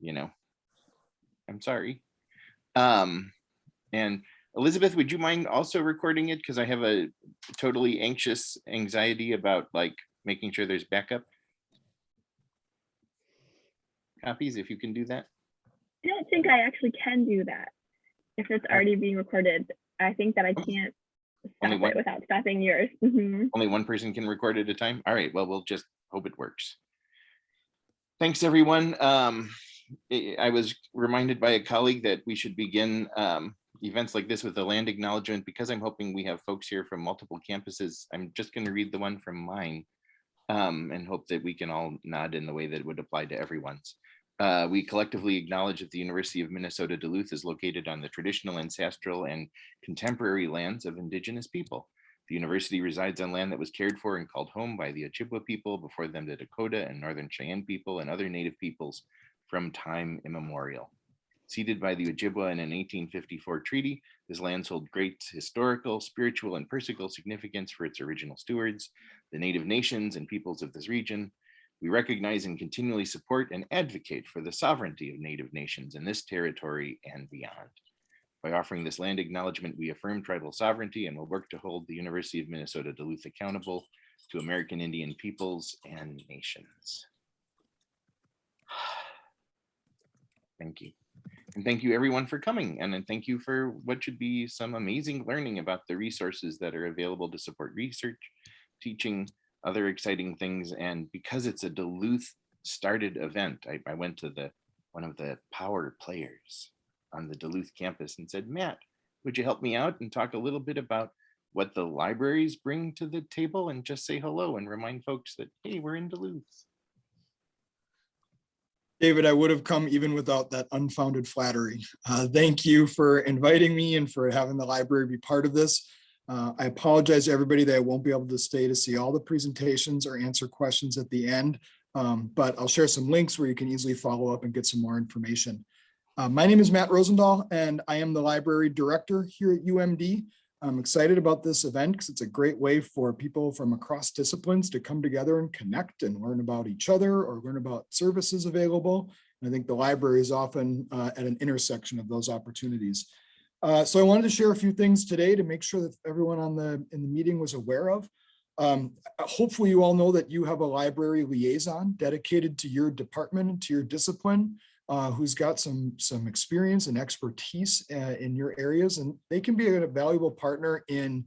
you know, I'm sorry. And Elizabeth, would you mind also recording it? Because I have a totally anxious anxiety about like making sure there's backup copies, if you can do that. I don't think I actually can do that if it's already being recorded. I think that I can't stop it without stopping yours. Only one person can record at a time. All right, well, we'll just hope it works. Thanks, everyone. I was reminded by a colleague that we should begin events like this with a land acknowledgement. Because I'm hoping we have folks here from multiple campuses, I'm just going to read the one from mine and hope that we can all nod in the way that would apply to everyone's. We collectively acknowledge that the University of Minnesota Duluth is located on the traditional, ancestral, and contemporary lands of Indigenous people. The university resides on land that was cared for and called home by the Ojibwa people, before them the Dakota and Northern Cheyenne people and other Native peoples from time immemorial. Ceded by the Ojibwa in an 1854 treaty, this land held great historical, spiritual, and persical significance for its original stewards, the Native nations and peoples of this region. We recognize and continually support and advocate for the sovereignty of Native nations in this territory and beyond. By offering this land acknowledgement, we affirm tribal sovereignty and will work to hold the University of Minnesota Duluth accountable to American Indian peoples and nations. Thank you. And thank you everyone for coming. And then thank you for what should be some amazing learning about the resources that are available to support research, teaching, other exciting things. And because it's a Duluth started event, I went to one of the power players on the Duluth campus and said, Matt, would you help me out and talk a little bit about what the libraries bring to the table and just say hello and remind folks that, hey, we're in Duluth. David, I would have come even without that unfounded flattery. Thank you for inviting me and for having the library be part of this. I apologize to everybody that I won't be able to stay to see all the presentations or answer questions at the end, but I'll share some links where you can easily follow up and get some more information. My name is Matt Rosendahl, and I am the library director here at UMD. I'm excited about this event because it's a great way for people from across disciplines to come together and connect and learn about each other or learn about services available. And I think the library is often at an intersection of those opportunities. So I wanted to share a few things today to make sure that everyone in the meeting was aware of. Hopefully you all know that you have a library liaison dedicated to your department and to your discipline, who's got some experience and expertise in your areas, and they can be a valuable partner in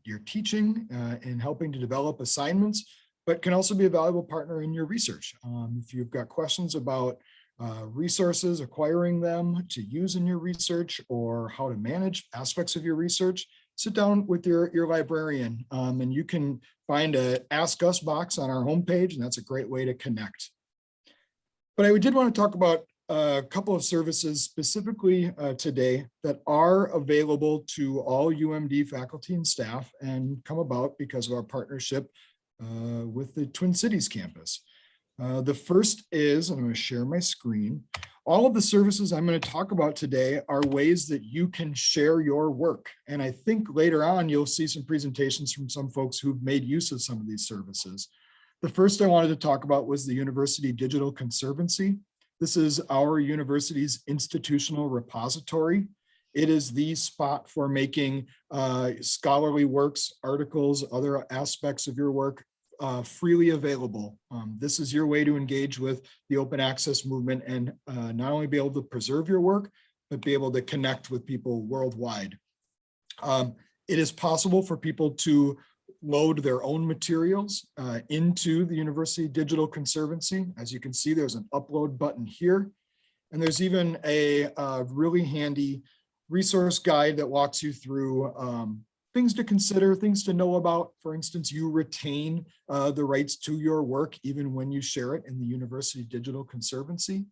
your teaching and helping to develop assignments, but can also be a valuable partner in your research. If you've got questions about resources, acquiring them to use in your research, or how to manage aspects of your research, sit down with your librarian, and you can find a Ask Us box on our homepage, and that's a great way to connect. But I did want to talk about a couple of services specifically today that are available to all UMD faculty and staff and come about because of our partnership with the Twin Cities campus. The first is, I'm going to share my screen. All of the services I'm going to talk about today are ways that you can share your work. And I think later on, you'll see some presentations from some folks who've made use of some of these services. The first I wanted to talk about was the University Digital Conservancy. This is our university's institutional repository. It is the spot for making scholarly works, articles, other aspects of your work freely available. This is your way to engage with the open access movement and not only be able to preserve your work, but be able to connect with people worldwide. It is possible for people to load their own materials into the University Digital Conservancy. As you can see, there's an upload button here. And there's even a really handy resource guide that walks you through things to consider, things to know about. For instance, you retain the rights to your work even when you share it in the University Digital Conservancy.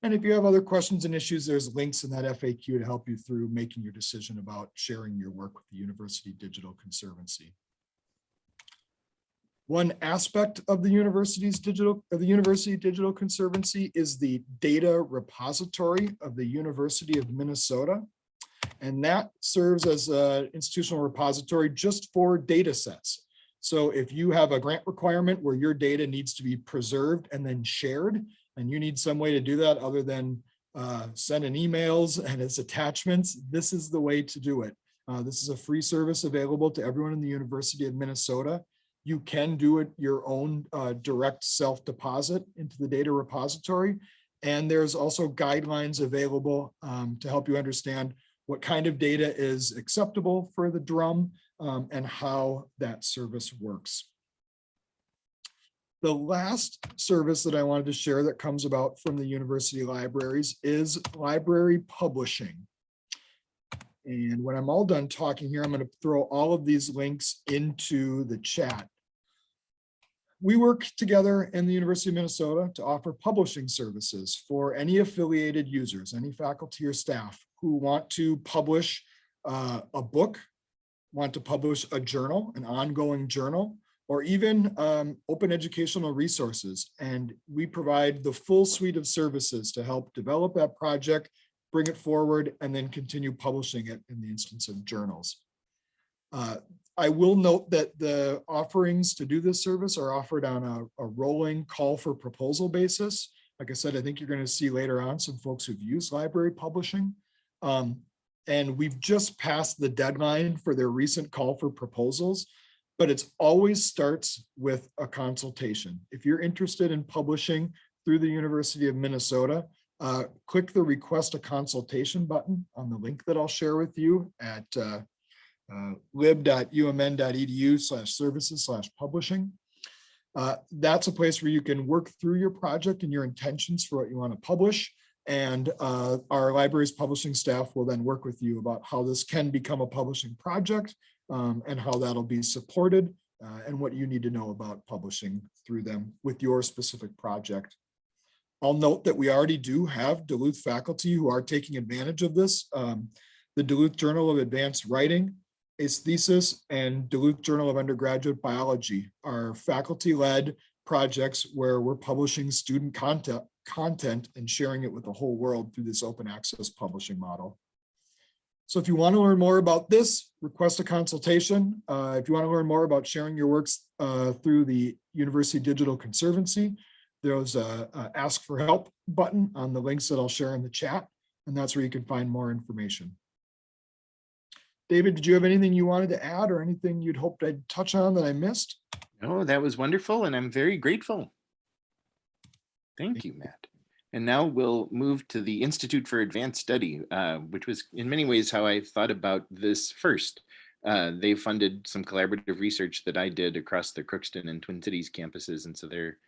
And if you have other questions and issues, there's links in that FAQ to help you through making your decision about sharing your work with the University Digital Conservancy. One aspect of the University Digital Conservancy is the data repository of the University of Minnesota. And that serves as an institutional repository just for data sets. So if you have a grant requirement where your data needs to be preserved and then shared, and you need some way to do that other than sending emails and its attachments, this is the way to do it. This is a free service available to everyone in the University of Minnesota. You can do it your own direct self-deposit into the data repository. And there's also guidelines available to help you understand what kind of data is acceptable for the drum and how that service works. The last service that I wanted to share that comes about from the university libraries is library publishing. And when I'm all done talking here, I'm going to throw all of these links into the chat. We work together in the University of Minnesota to offer publishing services for any affiliated users, any faculty or staff who want to publish a book, want to publish a journal, an ongoing journal, or even open educational resources. And we provide the full suite of services to help develop that project, bring it forward, and then continue publishing it in the instance of journals. I will note that the offerings to do this service are offered on a rolling call for proposal basis. Like I said, I think you're going to see later on some folks who've used library publishing. And we've just passed the deadline for their recent call for proposals, but it always starts with a consultation. If you're interested in publishing through the University of Minnesota, click the request a consultation button on the link that I'll share with you at lib.umn.edu/services/publishing. That's a place where you can work through your project and your intentions for what you want to publish. And our library's publishing staff will then work with you about how this can become a publishing project and how that'll be supported and what you need to know about publishing through them with your specific project. I'll note that we already do have Duluth faculty who are taking advantage of this. The Duluth Journal of Advanced Writing, its thesis, and Duluth Journal of Undergraduate Biology are faculty-led projects where we're publishing student content and sharing it with the whole world through this open access publishing model. So if you want to learn more about this, request a consultation. If you want to learn more about sharing your works through the University Digital Conservancy, there's a ask for help button on the links that I'll share in the chat, and that's where you can find more information. David, did you have anything you wanted to add or anything you'd hoped I'd touch on that I missed? No, that was wonderful, and I'm very grateful. Thank you, Matt. And now we'll move to the Institute for Advanced Study, which was in many ways how I thought about this first. They funded some collaborative research that I did across the Crookston and Twin Cities campuses, and so they're,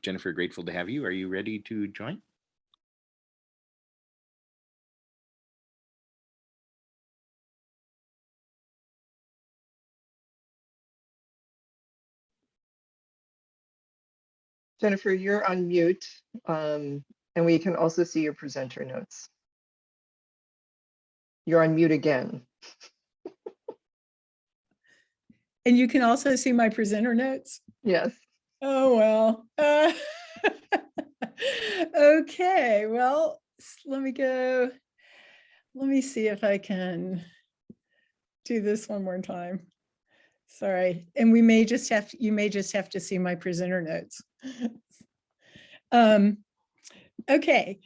Jennifer, grateful to have you. Are you ready to join? Jennifer, you're on mute, and we can also see your presenter notes. You're on mute again. And you can also see my presenter notes? Yes. Oh, well. Okay, well, let me go. Let me see if I can do this one more time. Sorry, and we may just have to, you may just have to see my presenter notes. Okay,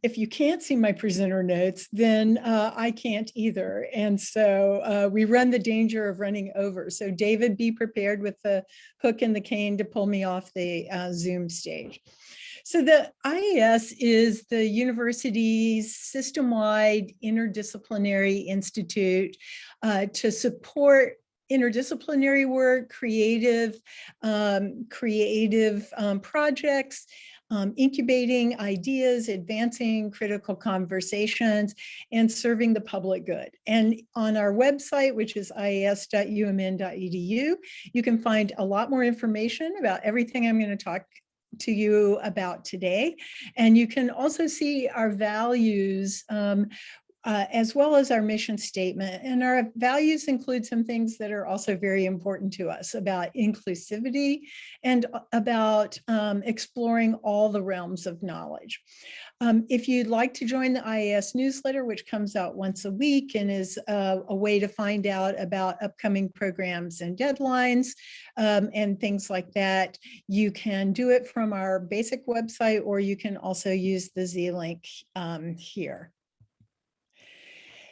if you can't see my presenter notes, then I can't either. And so we run the danger of running over. So David, be prepared with the hook and the cane to pull me off the Zoom stage. So the IAS is the university's system-wide interdisciplinary institute to support interdisciplinary work, creative projects, incubating ideas, advancing critical conversations, and serving the public good. And on our website, which is ias.umn.edu, you can find a lot more information about everything I'm going to talk to you about today. And you can also see our values as well as our mission statement. And our values include some things that are also very important to us about inclusivity and about exploring all the realms of knowledge. If you'd like to join the IAS newsletter, which comes out once a week and is a way to find out about upcoming programs and deadlines and things like that, you can do it from our basic website, or you can also use the Z link here.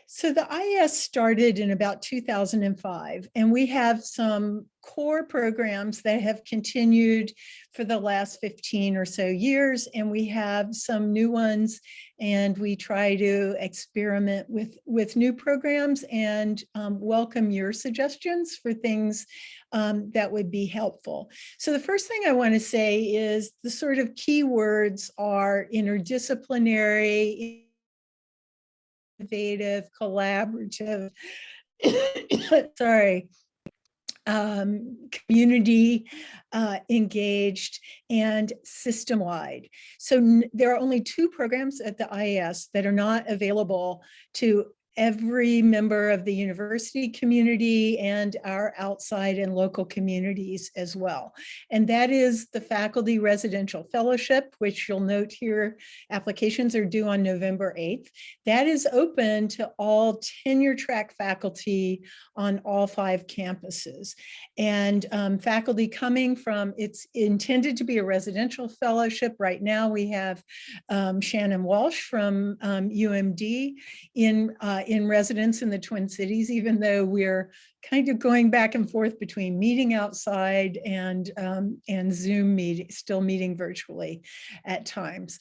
So the IAS started in about 2005, and we have some core programs that have continued for the last 15 or so years, and we have some new ones, and we try to experiment with new programs and welcome your suggestions for things that would be helpful. So the first thing I want to say is the sort of keywords are interdisciplinary, innovative, collaborative, sorry, community engaged, and system-wide. So there are only 2 programs at the IAS that are not available to every member of the university community and our outside and local communities as well. And that is the Faculty Residential Fellowship, which you'll note here, applications are due on November 8th. That is open to all tenure track faculty on all 5 campuses. And faculty coming from, it's intended to be a residential fellowship. Right now we have Shannon Walsh from UMD in residence in the Twin Cities, even though we're kind of going back and forth between meeting outside and Zoom meeting, still meeting virtually at times.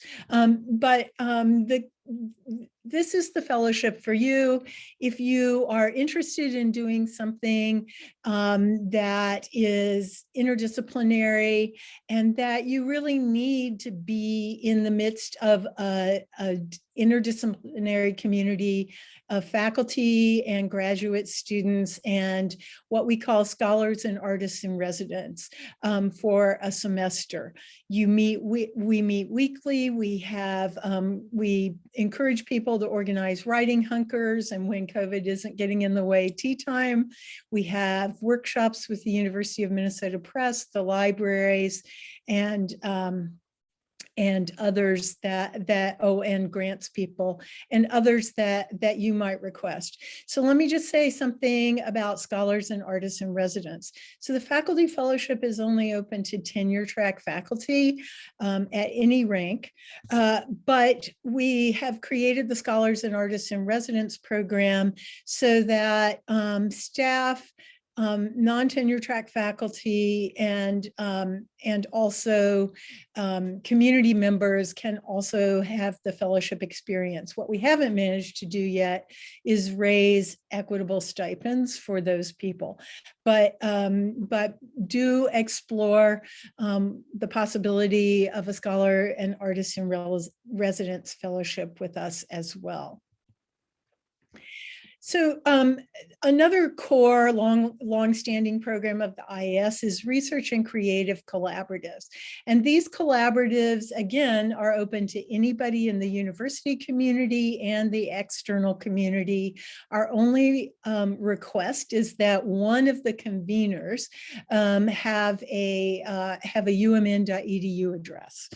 This is the fellowship for you if you are interested in doing something that is interdisciplinary and that you really need to be in the midst of a interdisciplinary community of faculty and graduate students and what we call scholars and artists in residence for a semester. We meet weekly. We encourage people to organize writing hunkers, and when COVID isn't getting in the way, tea time. We have workshops with the University of Minnesota Press, the libraries, and others and grants people and others that you might request. So let me just say something about scholars and artists in residence. So the faculty fellowship is only open to tenure track faculty at any rank, but we have created the scholars and artists in residence program so that staff, non-tenure track faculty, and also community members can also have the fellowship experience. What we haven't managed to do yet is raise equitable stipends for those people, but do explore the possibility of a scholar and artist in residence fellowship with us as well. So another core long-standing program of the IAS is research and creative collaboratives. And these collaboratives, again, are open to anybody in the university community and the external community. Our only request is that one of the conveners have a umn.edu address.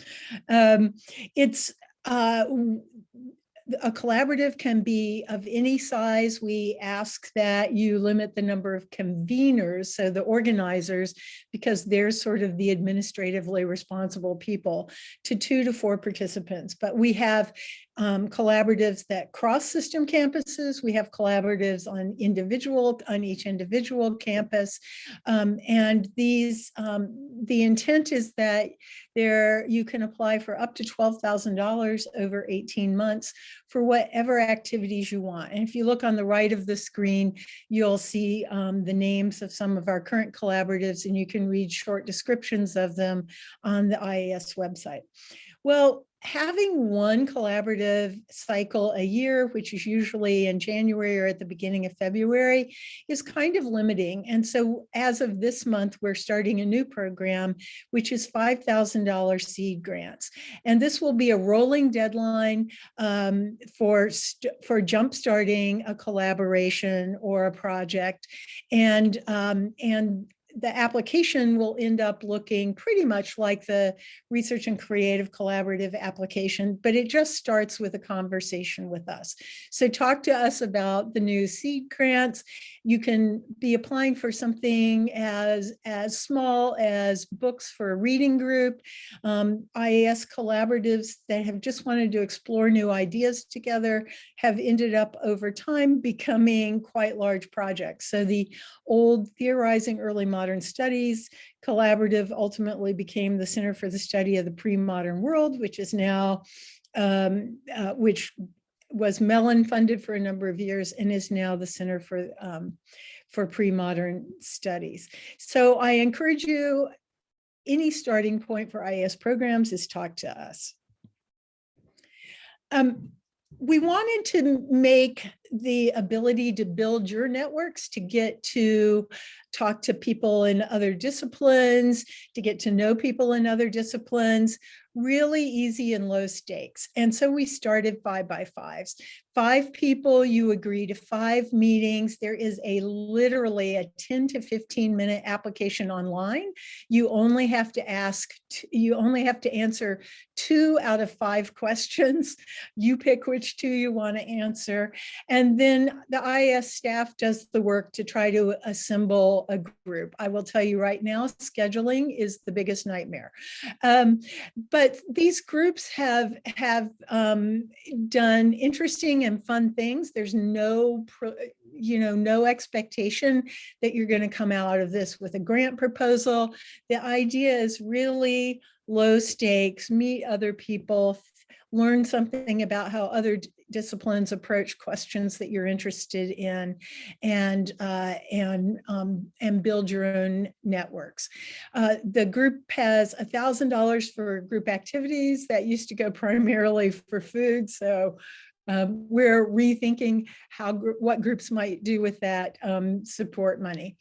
A collaborative can be of any size. We ask that you limit the number of conveners, so the organizers, because they're sort of the administratively responsible people, to 2 to 4 participants. But we have collaboratives that cross system campuses. We have collaboratives on each individual campus. And these, the intent is that you can apply for up to $12,000 over 18 months for whatever activities you want. And if you look on the right of the screen, you'll see the names of some of our current collaboratives, and you can read short descriptions of them on the IAS website. Well, having one collaborative cycle a year, which is usually in January or at the beginning of February, is kind of limiting. And so as of this month, we're starting a new program, which is $5,000 seed grants. And this will be a rolling deadline for jumpstarting a collaboration or a project. And the application will end up looking pretty much like the Research and Creative Collaborative application, but it just starts with a conversation with us. So talk to us about the new seed grants. You can be applying for something as small as books for a reading group, IAS collaboratives that have just wanted to explore new ideas together have ended up over time becoming quite large projects. So the old Theorizing Early Modern Studies collaborative ultimately became the Center for the Study of the Pre-Modern World, which is now, which was Mellon funded for a number of years and is now the Center for Pre-Modern Studies. So I encourage you, any starting point for IAS programs is talk to us. We wanted to make the ability to build your networks, to get to talk to people in other disciplines, to get to know people in other disciplines, really easy and low stakes. And so we started 5x5s. 5 people, you agree to 5 meetings. There is literally a 10 to 15 minute application online. You only have to answer 2 out of 5 questions. You pick which 2 you want to answer. And then the IAS staff does the work to try to assemble a group. I will tell you right now, scheduling is the biggest nightmare. But these groups have done interesting and fun things. There's no expectation that you're going to come out of this with a grant proposal. The idea is really low stakes, meet other people, learn something about how other disciplines approach questions that you're interested in, and build your own networks. The group has $1,000 for group activities that used to go primarily for food. So we're rethinking what groups might do with that support money.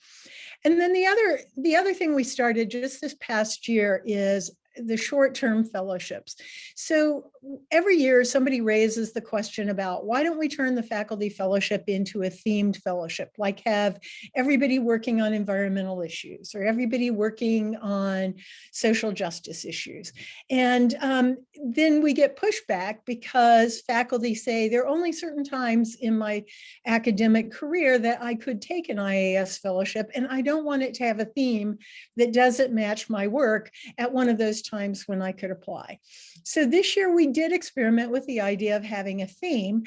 And then the other thing we started just this past year is the short-term fellowships. So every year somebody raises the question about, why don't we turn the faculty fellowship into a themed fellowship, like have everybody working on environmental issues or everybody working on social justice issues? And then we get pushback because faculty say there are only certain times in my academic career that I could take an IAS fellowship, and I don't want it to have a theme that doesn't match my work at one of those times when I could apply. So this year we did experiment with the idea of having a theme,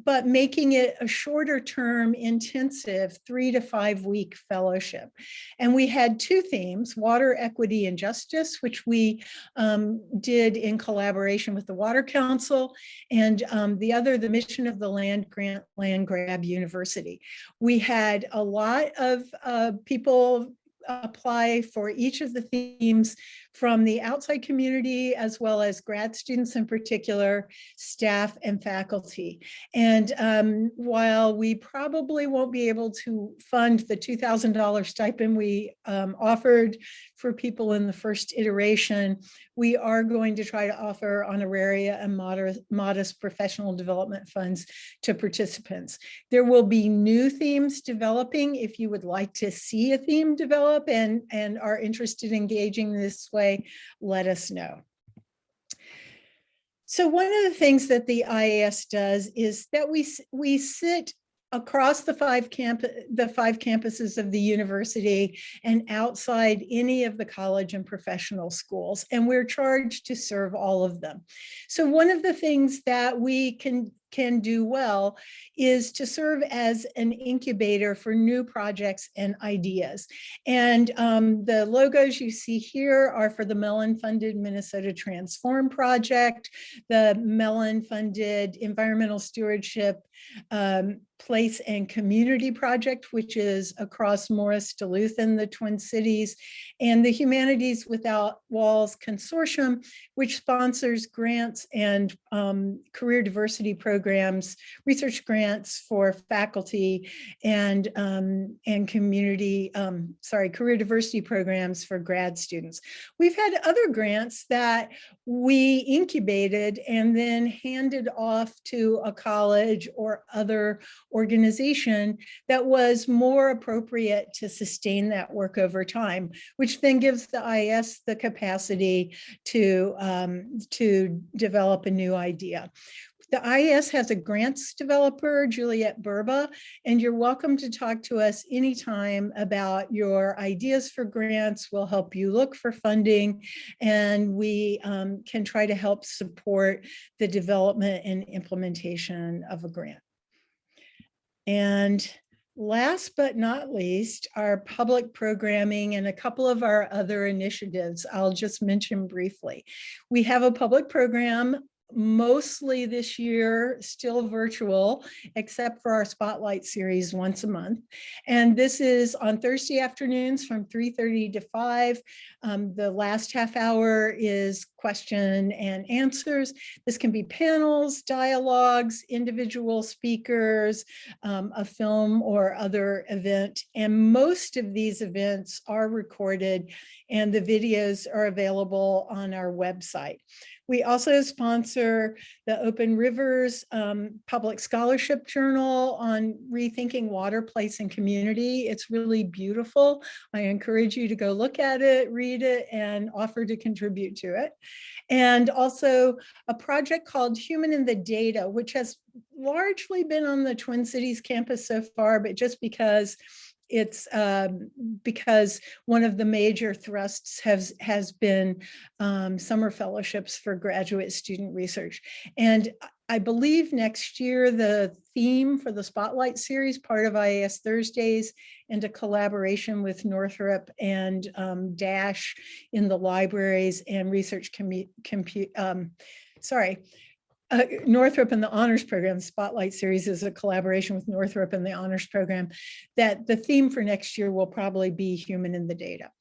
but making it a shorter term intensive 3 to 5 week fellowship. And we had 2 themes, water equity and justice, which we did in collaboration with the Water Council, and the other, the mission of the land grant land grab university. We had a lot of people apply for each of the themes from the outside community, as well as grad students in particular, staff and faculty. And while we probably won't be able to fund the $2,000 stipend we offered for people in the first iteration, we are going to try to offer honoraria and modest professional development funds to participants. There will be new themes developing. If you would like to see a theme develop and are interested in engaging this way, let us know. So one of the things that the IAS does is that we sit across the 5 campuses of the university and outside any of the college and professional schools, and we're charged to serve all of them. So one of the things that we can can do well is to serve as an incubator for new projects and ideas. And the logos you see here are for the Mellon-funded Minnesota Transform Project, the Mellon-funded Environmental Stewardship Place and Community Project, which is across Morris, Duluth, and the Twin Cities, and the Humanities Without Walls Consortium, which sponsors grants and career diversity programs, research grants for faculty and community, career diversity programs for grad students. We've had other grants that we incubated and then handed off to a college or other organization that was more appropriate to sustain that work over time, which then gives the IS the capacity to develop a new idea. The IS has a grants developer, Juliet Burba, and you're welcome to talk to us anytime about your ideas for grants. We'll help you look for funding, and we can try to help support the development and implementation of a grant. And last but not least, our public programming and a couple of our other initiatives I'll just mention briefly. We have a public program mostly this year, still virtual, except for our Spotlight series once a month. And this is on Thursday afternoons from 3:30 to 5. The last half hour is question and answers. This can be panels, dialogues, individual speakers, a film or other event. And most of these events are recorded and the videos are available on our website. We also sponsor the Open Rivers Public Scholarship Journal on rethinking water, place, and community. It's really beautiful. I encourage you to go look at it, read it, and offer to contribute to it. And also a project called Human in the Data, which has largely been on the Twin Cities campus so far, but just because it's because one of the major thrusts has been summer fellowships for graduate student research. And I believe next year the theme for the Spotlight series, part of IAS Thursdays, and a collaboration with Northrop and Dash in the libraries and research Northrop and the Honors Program. Spotlight series is a collaboration with Northrop and the Honors Program, that the theme for next year will probably be Human in the Data.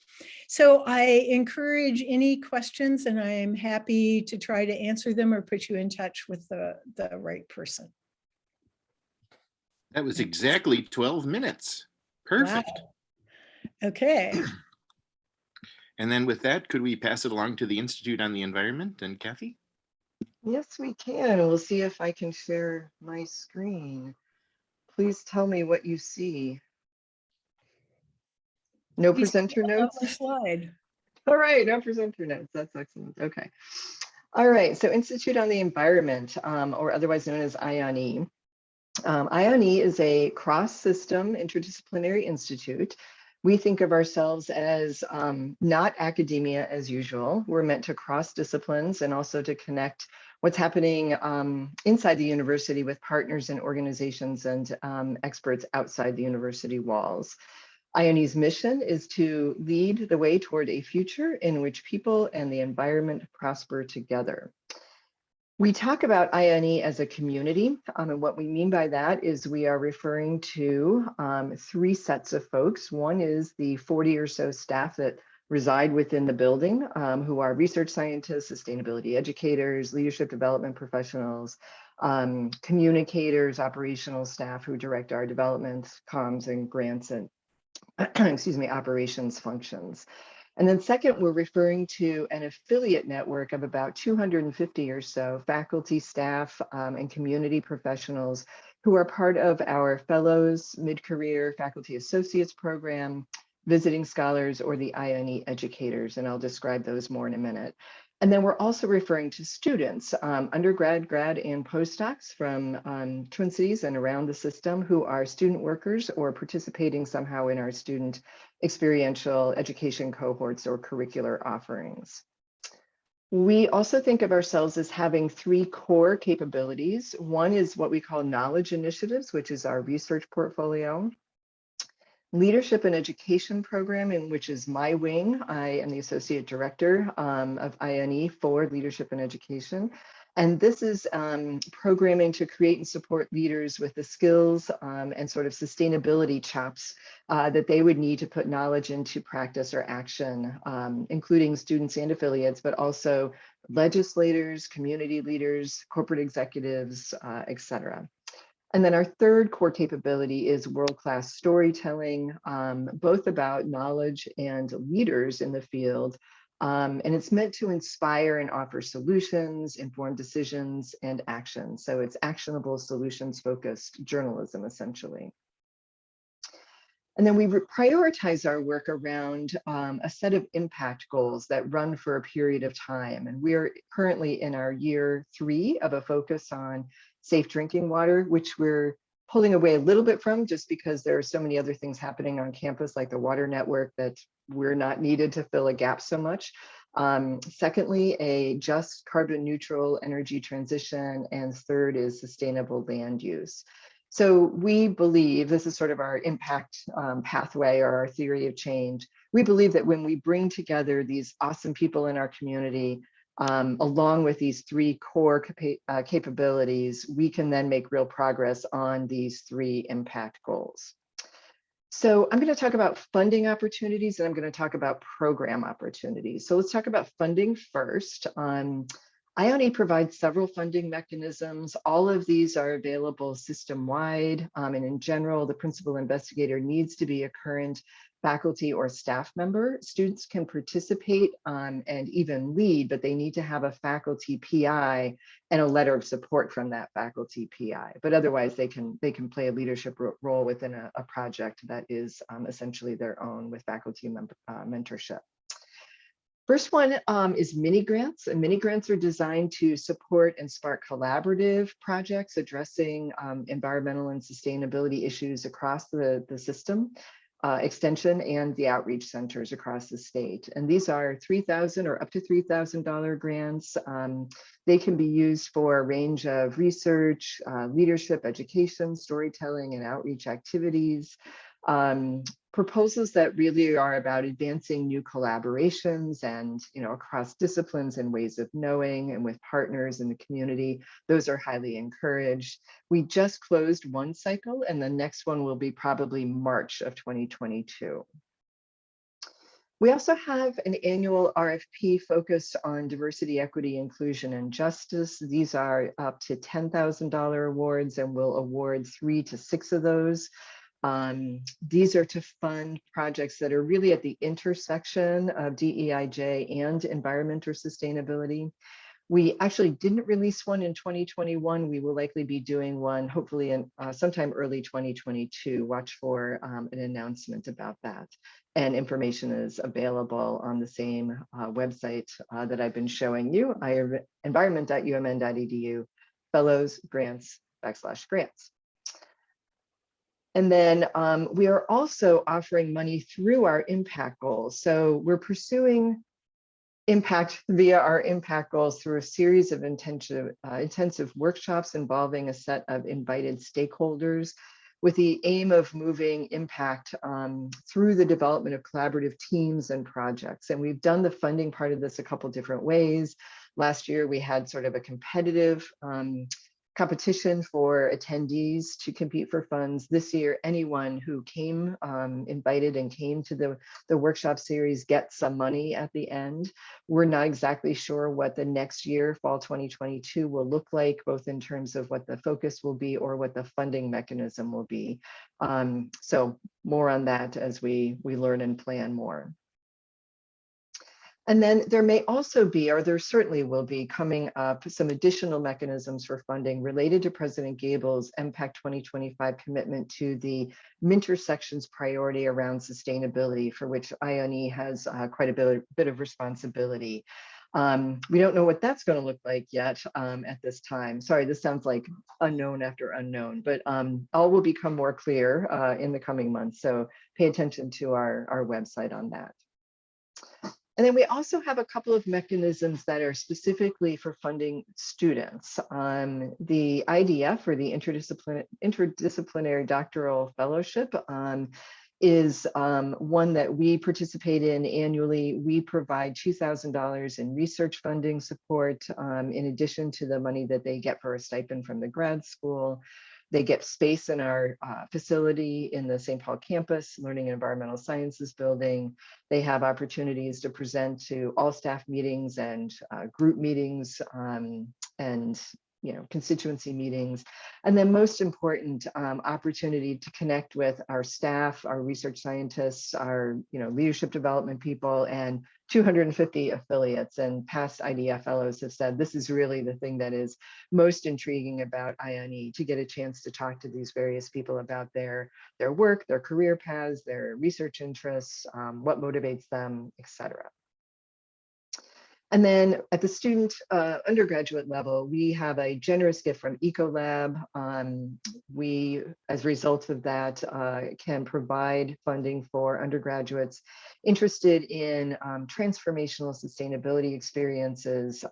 So I encourage any questions, and I am happy to try to answer them or put you in touch with the right person. That was exactly 12 minutes. Perfect. Wow. Okay. And then with that, could we pass it along to the Institute on the Environment and Kathy? Yes, we can. We'll see if I can share my screen. Please tell me what you see. No presenter notes? Slide. All right, no presenter notes. That's excellent. Okay. All right, so Institute on the Environment, or otherwise known as IONE. IONE is a cross-system interdisciplinary institute. We think of ourselves as not academia as usual. We're meant to cross disciplines and also to connect what's happening inside the university with partners and organizations and experts outside the university walls. IONE's mission is to lead the way toward a future in which people and the environment prosper together. We talk about IONE as a community, and what we mean by that is we are referring to three sets of folks. One is the 40 or so staff that reside within the building, who are research scientists, sustainability educators, leadership development professionals, communicators, operational staff who direct our development, comms, and grants and excuse me, operations functions. And then second, we're referring to an affiliate network of about 250 or so faculty, staff, and community professionals who are part of our fellows, mid-career faculty associates program, visiting scholars, or the IONE educators, and I'll describe those more in a minute. And then we're also referring to students, undergrad, grad, and postdocs from Twin Cities and around the system who are student workers or participating somehow in our student experiential education cohorts or curricular offerings. We also think of ourselves as having 3 core capabilities. One is what we call knowledge initiatives, which is our research portfolio. Leadership and education program, in which is my wing. I am the associate director of INE for leadership and education. And this is programming to create and support leaders with the skills and sort of sustainability chops that they would need to put knowledge into practice or action, including students and affiliates, but also legislators, community leaders, corporate executives, et cetera. And then our third core capability is world-class storytelling, both about knowledge and leaders in the field. And it's meant to inspire and offer solutions, inform decisions, and action. So it's actionable, solutions-focused journalism, essentially. And then we prioritize our work around a set of impact goals that run for a period of time. And we're currently in our year 3 of a focus on safe drinking water, which we're pulling away a little bit from just because there are so many other things happening on campus, like the water network, that we're not needed to fill a gap so much. Secondly, a just carbon neutral energy transition. And third is sustainable land use. So we believe, this is sort of our impact pathway or our theory of change. We believe that when we bring together these awesome people in our community, along with these 3 core capabilities, we can then make real progress on these 3 impact goals. So I'm going to talk about funding opportunities, and I'm going to talk about program opportunities. So let's talk about funding first. IONE provides several funding mechanisms. All of these are available system-wide, and in general, the principal investigator needs to be a current faculty or staff member. Students can participate and even lead, but they need to have a faculty PI and a letter of support from that faculty PI. But otherwise, they can play a leadership role within a project that is essentially their own with faculty mentorship. First one is mini grants, and mini grants are designed to support and spark collaborative projects addressing environmental and sustainability issues across the system, extension, and the outreach centers across the state. And these are $3,000 or up to $3,000 grants. They can be used for a range of research, leadership, education, storytelling, and outreach activities. Proposals that really are about advancing new collaborations and, across disciplines and ways of knowing and with partners in the community. Those are highly encouraged. We just closed one cycle, and the next one will be probably March of 2022. We also have an annual RFP focused on diversity, equity, inclusion, and justice. These are up to $10,000 awards, and we'll award 3 to 6 of those. These are to fund projects that are really at the intersection of DEIJ and environment or sustainability. We actually didn't release one in 2021. We will likely be doing one hopefully in sometime early 2022. Watch for an announcement about that. And information is available on the same website that I've been showing you, environment.umn.edu, fellows, grants, /grants. And then we are also offering money through our impact goals. So we're pursuing impact via our impact goals through a series of intensive workshops involving a set of invited stakeholders with the aim of moving impact through the development of collaborative teams and projects. And we've done the funding part of this a couple different ways. Last year, we had sort of a competitive competition for attendees to compete for funds. This year, anyone who came invited and came to the workshop series gets some money at the end. We're not exactly sure what the next year, fall 2022, will look like, both in terms of what the focus will be or what the funding mechanism will be. So more on that as we learn and plan more. And then there may also be, or there certainly will be, coming up some additional mechanisms for funding related to President Gabel's MPAC 2025 commitment to the Intersections priority around sustainability, for which IONE has quite a bit of responsibility. We don't know what that's going to look like yet at this time. Sorry, this sounds like unknown after unknown, but all will become more clear in the coming months. So pay attention to our website on that. And then we also have a couple of mechanisms that are specifically for funding students. The IDF, or the Interdisciplinary Doctoral Fellowship, is one that we participate in annually. We provide $2,000 in research funding support, in addition to the money that they get for a stipend from the grad school. They get space in our facility in the St. Paul campus, Learning and Environmental Sciences building. They have opportunities to present to all staff meetings and group meetings, and constituency meetings. And then most important, opportunity to connect with our staff, our research scientists, our leadership development people, and 250 affiliates. And past IDF fellows have said this is really the thing that is most intriguing about IONE, to get a chance to talk to these various people about their work, their career paths, their research interests, what motivates them, etc. And then at the student undergraduate level, we have a generous gift from Ecolab. We, as a result of that, can provide funding for undergraduates interested in transformational sustainability experiences,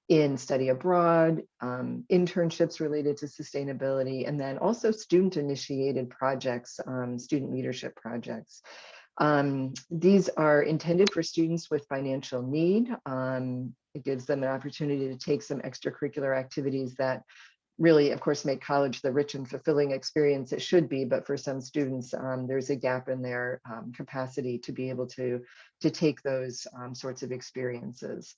in study abroad, internships related to sustainability, and then also student-initiated projects, student leadership projects. These are intended for students with financial need. It gives them an opportunity to take some extracurricular activities that really, of course, make college the rich and fulfilling experience it should be. But for some students, there's a gap in their capacity to be able to take those sorts of experiences.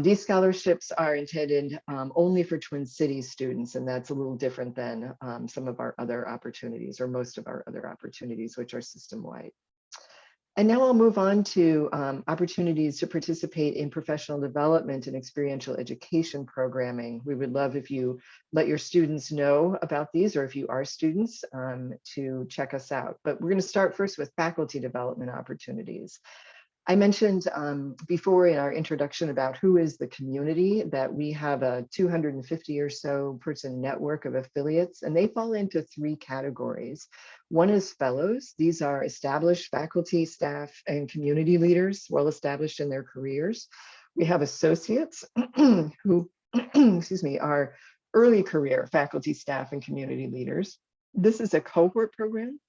These scholarships are intended only for Twin Cities students, and that's a little different than some of our other opportunities, or most of our other opportunities, which are system-wide. And now I'll move on to opportunities to participate in professional development and experiential education programming. We would love if you let your students know about these, or if you are students, to check us out. But we're going to start first with faculty development opportunities. I mentioned before in our introduction about who is the community, that we have a 250 or so person network of affiliates, and they fall into three categories. One is fellows. These are established faculty, staff, and community leaders, well established in their careers. We have associates who, excuse me, are early career faculty, staff, and community leaders. This is a cohort program,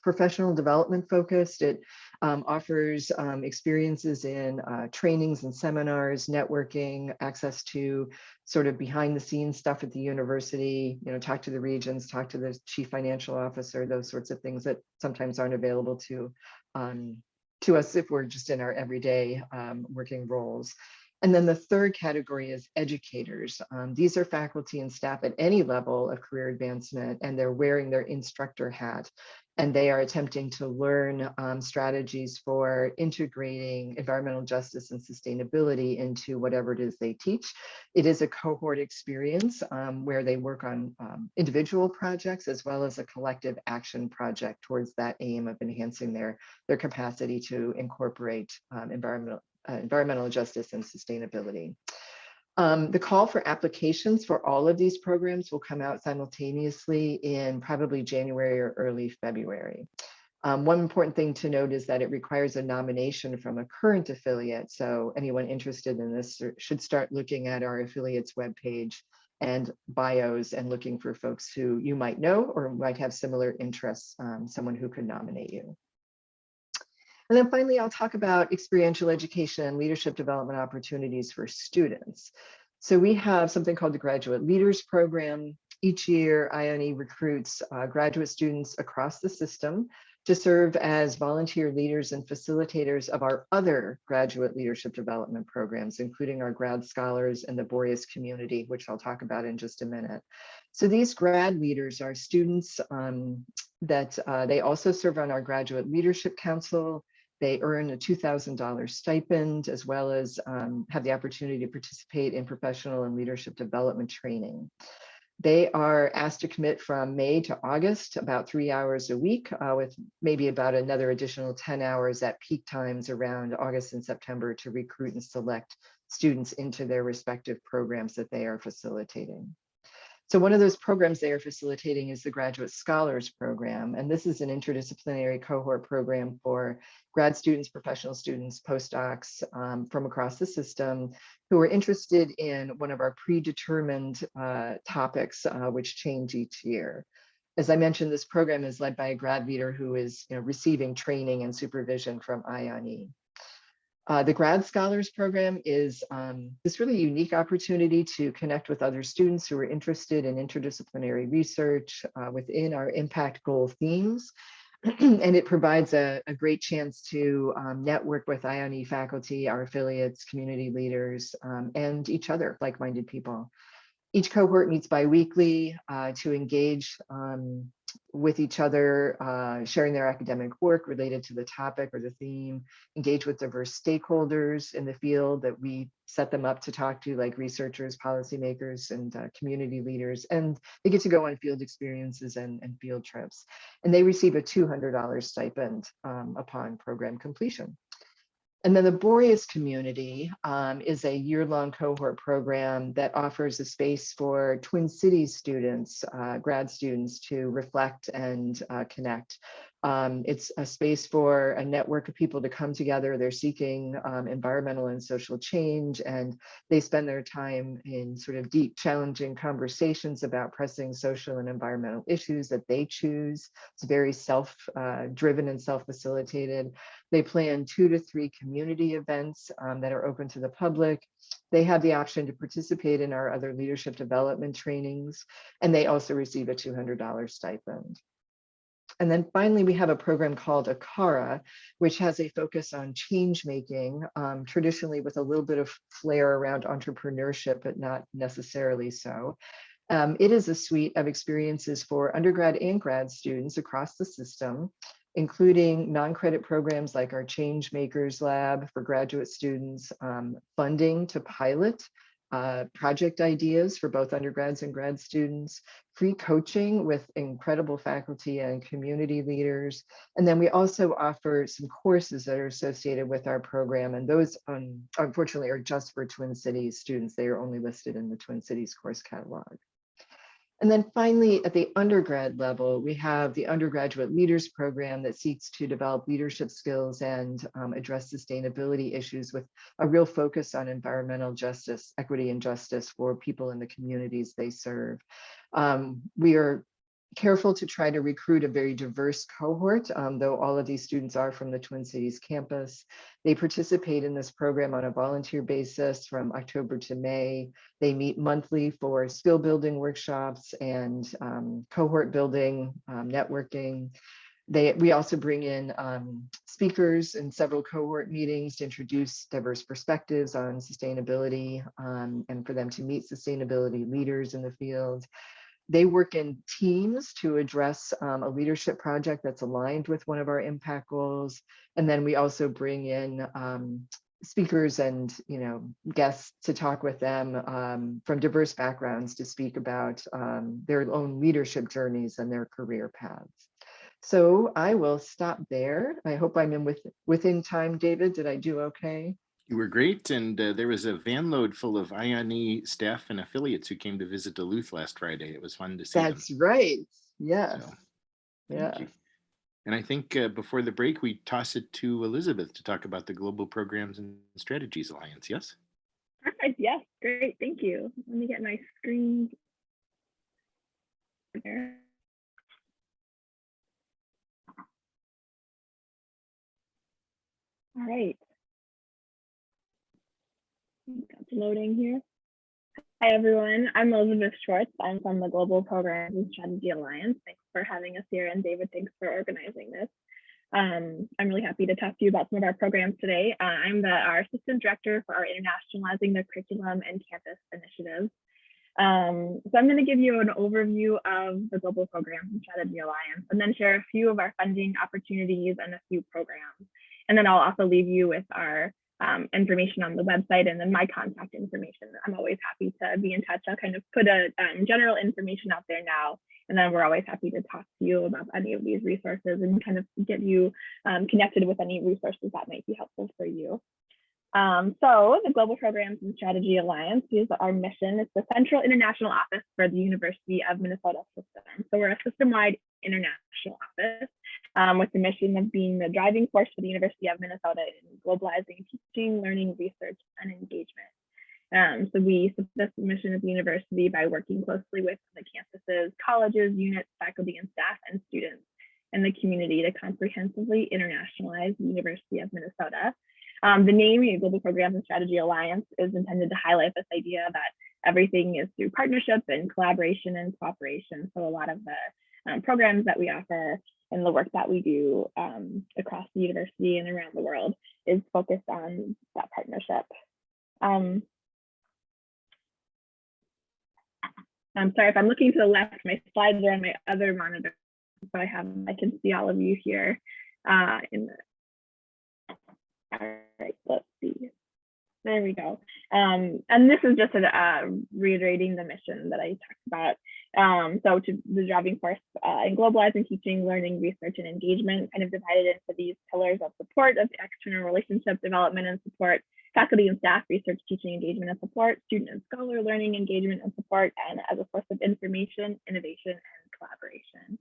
professional development focused. It offers experiences in trainings and seminars, networking, access to sort of behind the scenes stuff at the university, talk to the regents, talk to the chief financial officer, those sorts of things that sometimes aren't available to us if we're just in our everyday working roles. And then the third category is educators. These are faculty and staff at any level of career advancement, and they're wearing their instructor hat. And they are attempting to learn strategies for integrating environmental justice and sustainability into whatever it is they teach. It is a cohort experience where they work on individual projects as well as a collective action project towards that aim of enhancing their capacity to incorporate environmental justice and sustainability. The call for applications for all of these programs will come out simultaneously in probably January or early February. One important thing to note is that it requires a nomination from a current affiliate. So anyone interested in this should start looking at our affiliates webpage and bios and looking for folks who you might know or might have similar interests, someone who could nominate you. And then finally, I'll talk about experiential education and leadership development opportunities for students. So we have something called the Graduate Leaders Program. Each year, IONE recruits graduate students across the system to serve as volunteer leaders and facilitators of our other graduate leadership development programs, including our grad scholars and the Boreas community, which I'll talk about in just a minute. So these grad leaders are students that they also serve on our Graduate Leadership Council. They earn a $2,000 stipend, as well as have the opportunity to participate in professional and leadership development training. They are asked to commit from May to August, about 3 hours a week, with maybe about another additional 10 hours at peak times around August and September to recruit and select students into their respective programs that they are facilitating. So one of those programs they are facilitating is the Graduate Scholars Program. And this is an interdisciplinary cohort program for grad students, professional students, postdocs from across the system who are interested in one of our predetermined topics, which change each year. As I mentioned, this program is led by a grad leader who is receiving training and supervision from IONE. The Grad Scholars Program is this really unique opportunity to connect with other students who are interested in interdisciplinary research within our impact goal themes. And it provides a great chance to network with IONE faculty, our affiliates, community leaders, and each other, like-minded people. Each cohort meets bi-weekly to engage with each other, sharing their academic work related to the topic or the theme, engage with diverse stakeholders in the field that we set them up to talk to, like researchers, policymakers, and community leaders. And they get to go on field experiences and field trips. And they receive a $200 stipend upon program completion. And then the Boreas community is a year-long cohort program that offers a space for Twin Cities students, grad students, to reflect and connect. It's a space for a network of people to come together. They're seeking environmental and social change, and they spend their time in sort of deep, challenging conversations about pressing social and environmental issues that they choose. It's very self-driven and self-facilitated. They plan 2 to 3 community events that are open to the public. They have the option to participate in our other leadership development trainings, and they also receive a $200 stipend. And then finally, we have a program called ACARA, which has a focus on change making, traditionally with a little bit of flair around entrepreneurship, but not necessarily so. It is a suite of experiences for undergrad and grad students across the system, including non-credit programs like our Change Makers Lab for graduate students, funding to pilot project ideas for both undergrads and grad students, free coaching with incredible faculty and community leaders. And then we also offer some courses that are associated with our program. And those unfortunately are just for Twin Cities students. They are only listed in the Twin Cities course catalog. And then finally, at the undergrad level, we have the Undergraduate Leaders Program that seeks to develop leadership skills and address sustainability issues with a real focus on environmental justice, equity, and justice for people in the communities they serve. We are careful to try to recruit a very diverse cohort, though all of these students are from the Twin Cities campus. They participate in this program on a volunteer basis from October to May. They meet monthly for skill building workshops and cohort building, networking. We also bring in speakers in several cohort meetings to introduce diverse perspectives on sustainability and for them to meet sustainability leaders in the field. They work in teams to address a leadership project that's aligned with one of our impact goals. And then we also bring in speakers and guests to talk with them from diverse backgrounds to speak about their own leadership journeys and their career paths. So I will stop there. I hope I'm within time. David, did I do okay? You were great, and there was a van load full of IONE staff and affiliates who came to visit Duluth last Friday. It was fun to see them. That's right. Yes. So, yeah. thank you. And I think before the break, we toss it to Elizabeth to talk about the Global Programs and Strategies Alliance. Yes? Perfect. Yes. Great. Thank you. Let me get my screen there. All right. It's loading here. Hi, everyone. I'm Elizabeth Schwartz. I'm from the Global Programs and Strategy Alliance. Thanks for having us here. And David, thanks for organizing this. I'm really happy to talk to you about some of our programs today. I'm our assistant director for our Internationalizing the Curriculum and Campus initiative. So I'm going to give you an overview of the Global Programs and Strategy Alliance, and then share a few of our funding opportunities and a few programs. And then I'll also leave you with our information on the website and then my contact information. I'm always happy to be in touch. I'll kind of put a general information out there now, and then we're always happy to talk to you about any of these resources and kind of get you connected with any resources that might be helpful for you. So the Global Programs and Strategy Alliance is our mission. It's the central international office for the University of Minnesota system. So we're a system-wide international office with the mission of being the driving force for the University of Minnesota in globalizing teaching, learning, research, and engagement. So we support the mission of the university by working closely with the campuses, colleges, units, faculty, and staff, and students in the community to comprehensively internationalize the University of Minnesota. The name Global Programs and Strategy Alliance is intended to highlight this idea that everything is through partnership and collaboration and cooperation. So a lot of the programs that we offer and the work that we do across the university and around the world is focused on that partnership. I'm sorry if I'm looking to the left, my slides are on my other monitor, so I can see all of you here. All right, let's see. There we go. And this is just reiterating the mission that I talked about. So to the driving force in globalizing teaching, learning, research, and engagement, kind of divided into these pillars of support of external relationship development and support, faculty and staff, research, teaching, engagement, and support, student and scholar learning, engagement, and support, and as a source of information, innovation, and collaboration.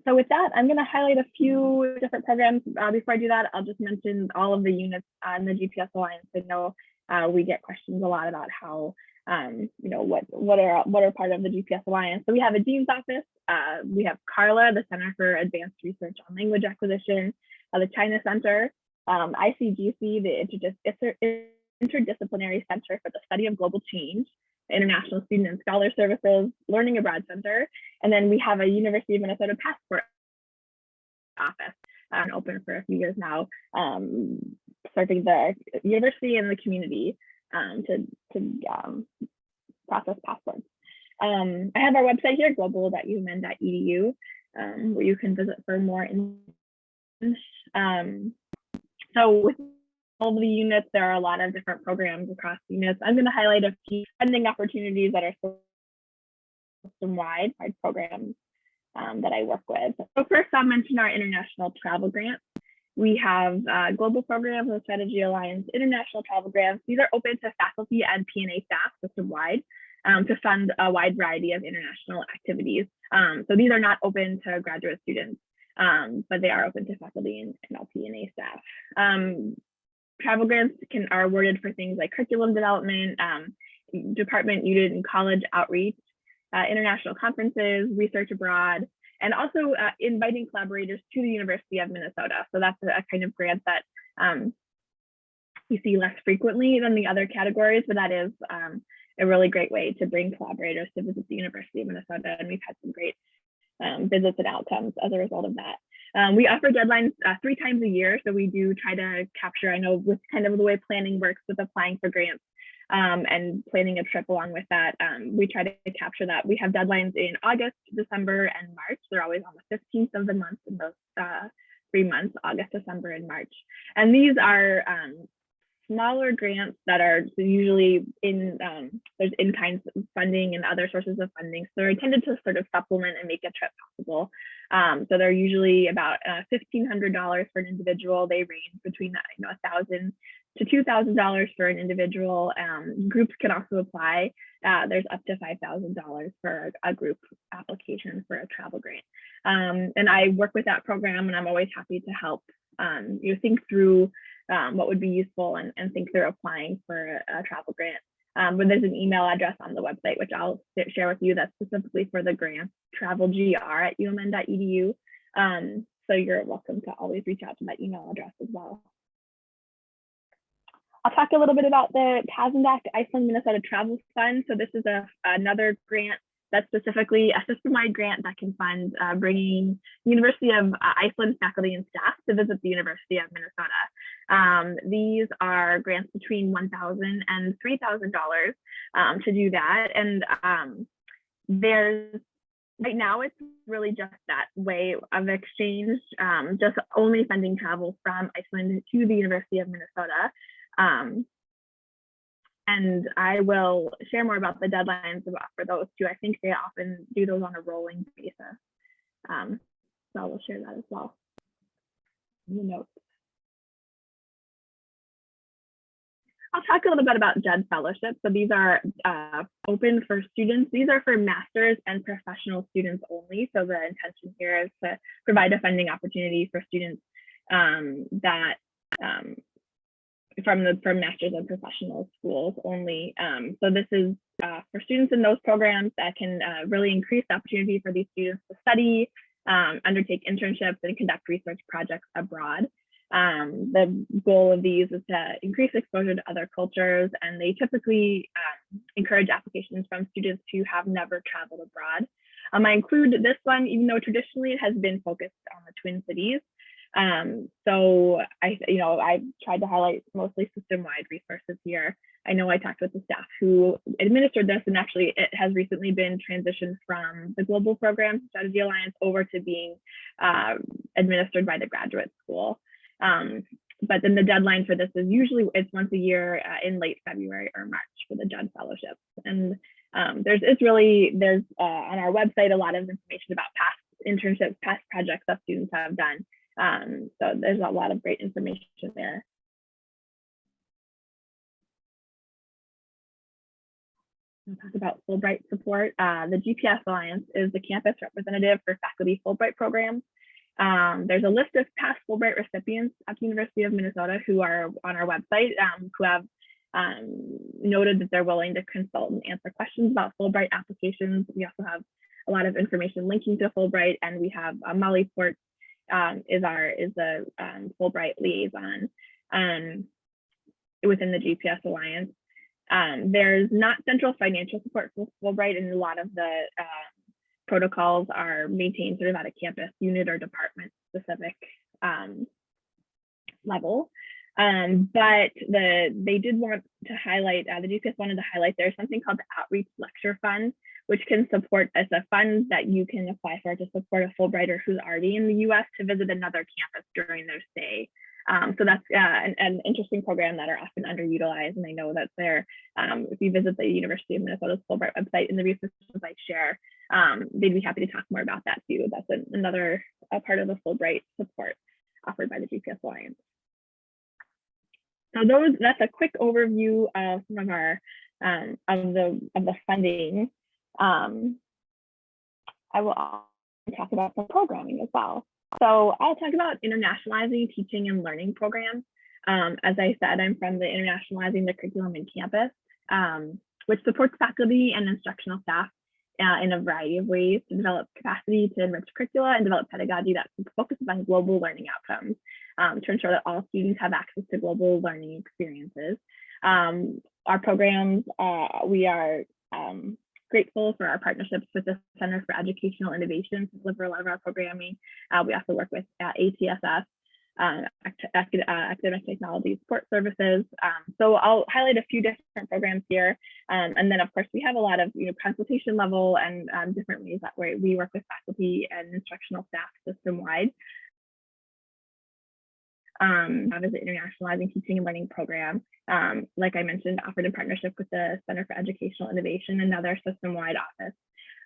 So with that, I'm going to highlight a few different programs. Before I do that, I'll just mention all of the units on the GPS Alliance. I know we get questions a lot about how, what are part of the GPS Alliance. So we have a Dean's Office. We have CARLA, the Center for Advanced Research on Language Acquisition, the China Center, ICGC, the Interdisciplinary Center for the Study of Global Change, International Student and Scholar Services, Learning Abroad Center, and then we have a University of Minnesota Passport Office, open for a few years now, serving the university and the community to process passports. I have our website here, global.umn.edu, where you can visit for more information. So with all of the units, there are a lot of different programs across the units. I'm going to highlight a few funding opportunities that are system-wide programs that I work with. So first, I'll mention our international travel grants. We have Global Programs and Strategy Alliance international travel grants. These are open to faculty and P&A staff system-wide to fund a wide variety of international activities. So these are not open to graduate students, but they are open to faculty and all P&A staff. Travel grants are awarded for things like curriculum development, department, unit, and college outreach, international conferences, research abroad, and also inviting collaborators to the University of Minnesota. So that's a kind of grant that you see less frequently than the other categories, but that is a really great way to bring collaborators to visit the University of Minnesota. And we've had some great visits and outcomes as a result of that. We offer deadlines 3 times a year. So we do try to capture, I know with kind of the way planning works with applying for grants and planning a trip along with that, we try to capture that. We have deadlines in August, December, and March. They're always on the 15th of the month in those 3 months, August, December, and March. And these are smaller grants that are usually there's in-kind funding and other sources of funding. So they're intended to sort of supplement and make a trip possible. So they're usually about $1,500 for an individual. They range between $1,000 to $2,000 for an individual. Groups can also apply. There's up to $5,000 for a group application for a travel grant. And I work with that program, and I'm always happy to help you think through what would be useful and think through applying for a travel grant. But there's an email address on the website, which I'll share with you, that's specifically for the grant, travelgr@umn.edu. So you're welcome to always reach out to that email address as well. I'll talk a little bit about the Kazandak Iceland Minnesota Travel Fund. So this is another grant that's specifically a system-wide grant that can fund bringing University of Iceland faculty and staff to visit the University of Minnesota. These are grants between $1,000 and $3,000 to do that. And right now it's really just that way of exchange, just only funding travel from Iceland to the University of Minnesota. And I will share more about the deadlines for those too. I think they often do those on a rolling basis. So I will share that as well in the notes. I'll talk a little bit about JED fellowships. So these are open for students. These are for master's and professional students only. So the intention here is to provide a funding opportunity for students that from master's and professional schools only. So this is for students in those programs that can really increase the opportunity for these students to study, undertake internships, and conduct research projects abroad. The goal of these is to increase exposure to other cultures, and they typically encourage applications from students who have never traveled abroad. I include this one, even though traditionally it has been focused on the Twin Cities. So I tried to highlight mostly system-wide resources here. I know I talked with the staff who administered this, and actually it has recently been transitioned from the Global Program Strategy Alliance over to being administered by the graduate school. But then the deadline for this is usually it's once a year in late February or March for the JED fellowships. And there's on our website a lot of information about past internships, past projects that students have done. So there's a lot of great information there. We'll talk about Fulbright support. The GPS Alliance is the campus representative for faculty Fulbright programs. There's a list of past Fulbright recipients at the University of Minnesota who are on our website, who have noted that they're willing to consult and answer questions about Fulbright applications. We also have a lot of information linking to Fulbright, and we have Molly Port is the Fulbright liaison within the GPS Alliance. There's not central financial support for Fulbright, and a lot of the protocols are maintained sort of at a campus unit or department specific level. But they did want to highlight, the GPS wanted to highlight there's something called the Outreach Lecture Fund, which can support as a fund that you can apply for to support a Fulbrighter who's already in the US to visit another campus during their stay. So that's an interesting program that are often underutilized. And I know that if you visit the University of Minnesota's Fulbright website and the resources I share, they'd be happy to talk more about that too. That's another part of the Fulbright support offered by the GPS Alliance. So that's a quick overview of some of our of the funding. I will talk about some programming as well. So I'll talk about internationalizing teaching and learning programs. As I said, I'm from the Internationalizing the Curriculum in Campus, which supports faculty and instructional staff in a variety of ways to develop capacity to enrich curricula and develop pedagogy that focuses on global learning outcomes to ensure that all students have access to global learning experiences. Our programs, we are grateful for our partnerships with the Center for Educational Innovation to deliver a lot of our programming. We also work with ATSS, Academic Technology Support Services. So I'll highlight a few different programs here. And then of course we have a lot of consultation level and different ways that we work with faculty and instructional staff system-wide. That is the Internationalizing Teaching and Learning Program. Like I mentioned, offered in partnership with the Center for Educational Innovation, another system-wide office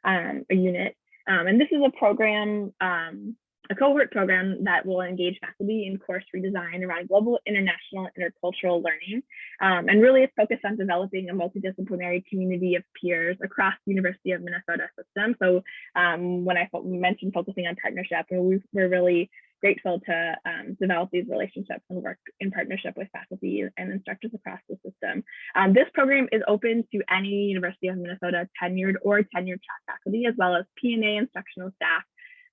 or unit. And this is a program, a cohort program that will engage faculty in course redesign around global, international, intercultural learning. And really it's focused on developing a multidisciplinary community of peers across the University of Minnesota system. So when I mentioned focusing on partnership, we're really grateful to develop these relationships and work in partnership with faculty and instructors across the system. This program is open to any University of Minnesota tenured or tenured track faculty, as well as P&A instructional staff,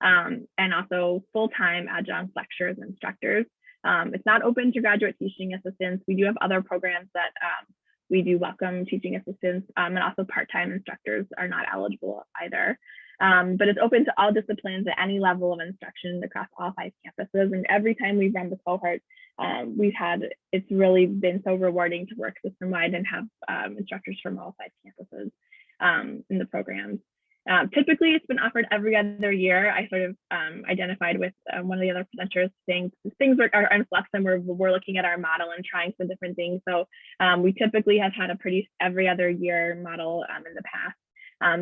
and also full-time adjunct lecturers and instructors. It's not open to graduate teaching assistants. We do have other programs that we do welcome teaching assistants, and also part-time instructors are not eligible either. But it's open to all disciplines at any level of instruction across all 5 campuses. And every time we've run the cohort, it's really been so rewarding to work system-wide and have instructors from all 5 campuses in the programs. Typically, it's been offered every other year. I sort of identified with one of the other presenters saying things are in flux and we're looking at our model and trying some different things. So we typically have had a pretty every other year model in the past.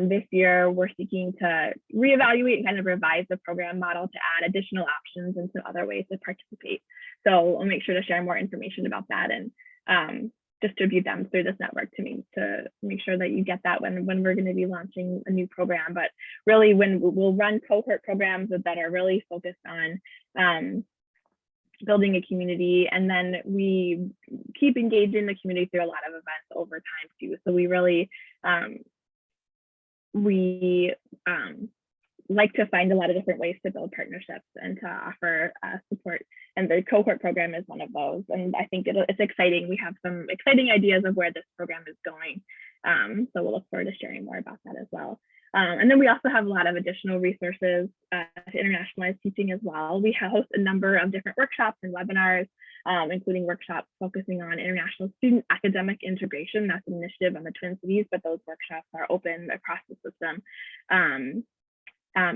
This year, we're seeking to reevaluate and kind of revise the program model to add additional options and some other ways to participate. So I'll make sure to share more information about that. And distribute them through this network to make sure that you get that when we're going to be launching a new program. But really, when we'll run cohort programs that are really focused on building a community, and then we keep engaging the community through a lot of events over time too. So we really like to find a lot of different ways to build partnerships and to offer support. And the cohort program is one of those. And I think it's exciting. We have some exciting ideas of where this program is going. So we'll look forward to sharing more about that as well. And then we also have a lot of additional resources to internationalize teaching as well. We host a number of different workshops and webinars, including workshops focusing on international student academic integration. That's an initiative on the Twin Cities, but those workshops are open across the system.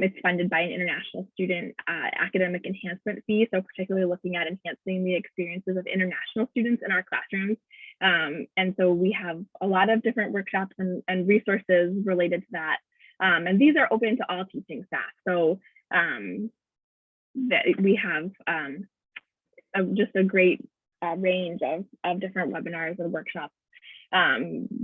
It's funded by an international student academic enhancement fee, so particularly looking at enhancing the experiences of international students in our classrooms. And so we have a lot of different workshops and resources related to that. And these are open to all teaching staff. So that we have just a great range of different webinars and workshops,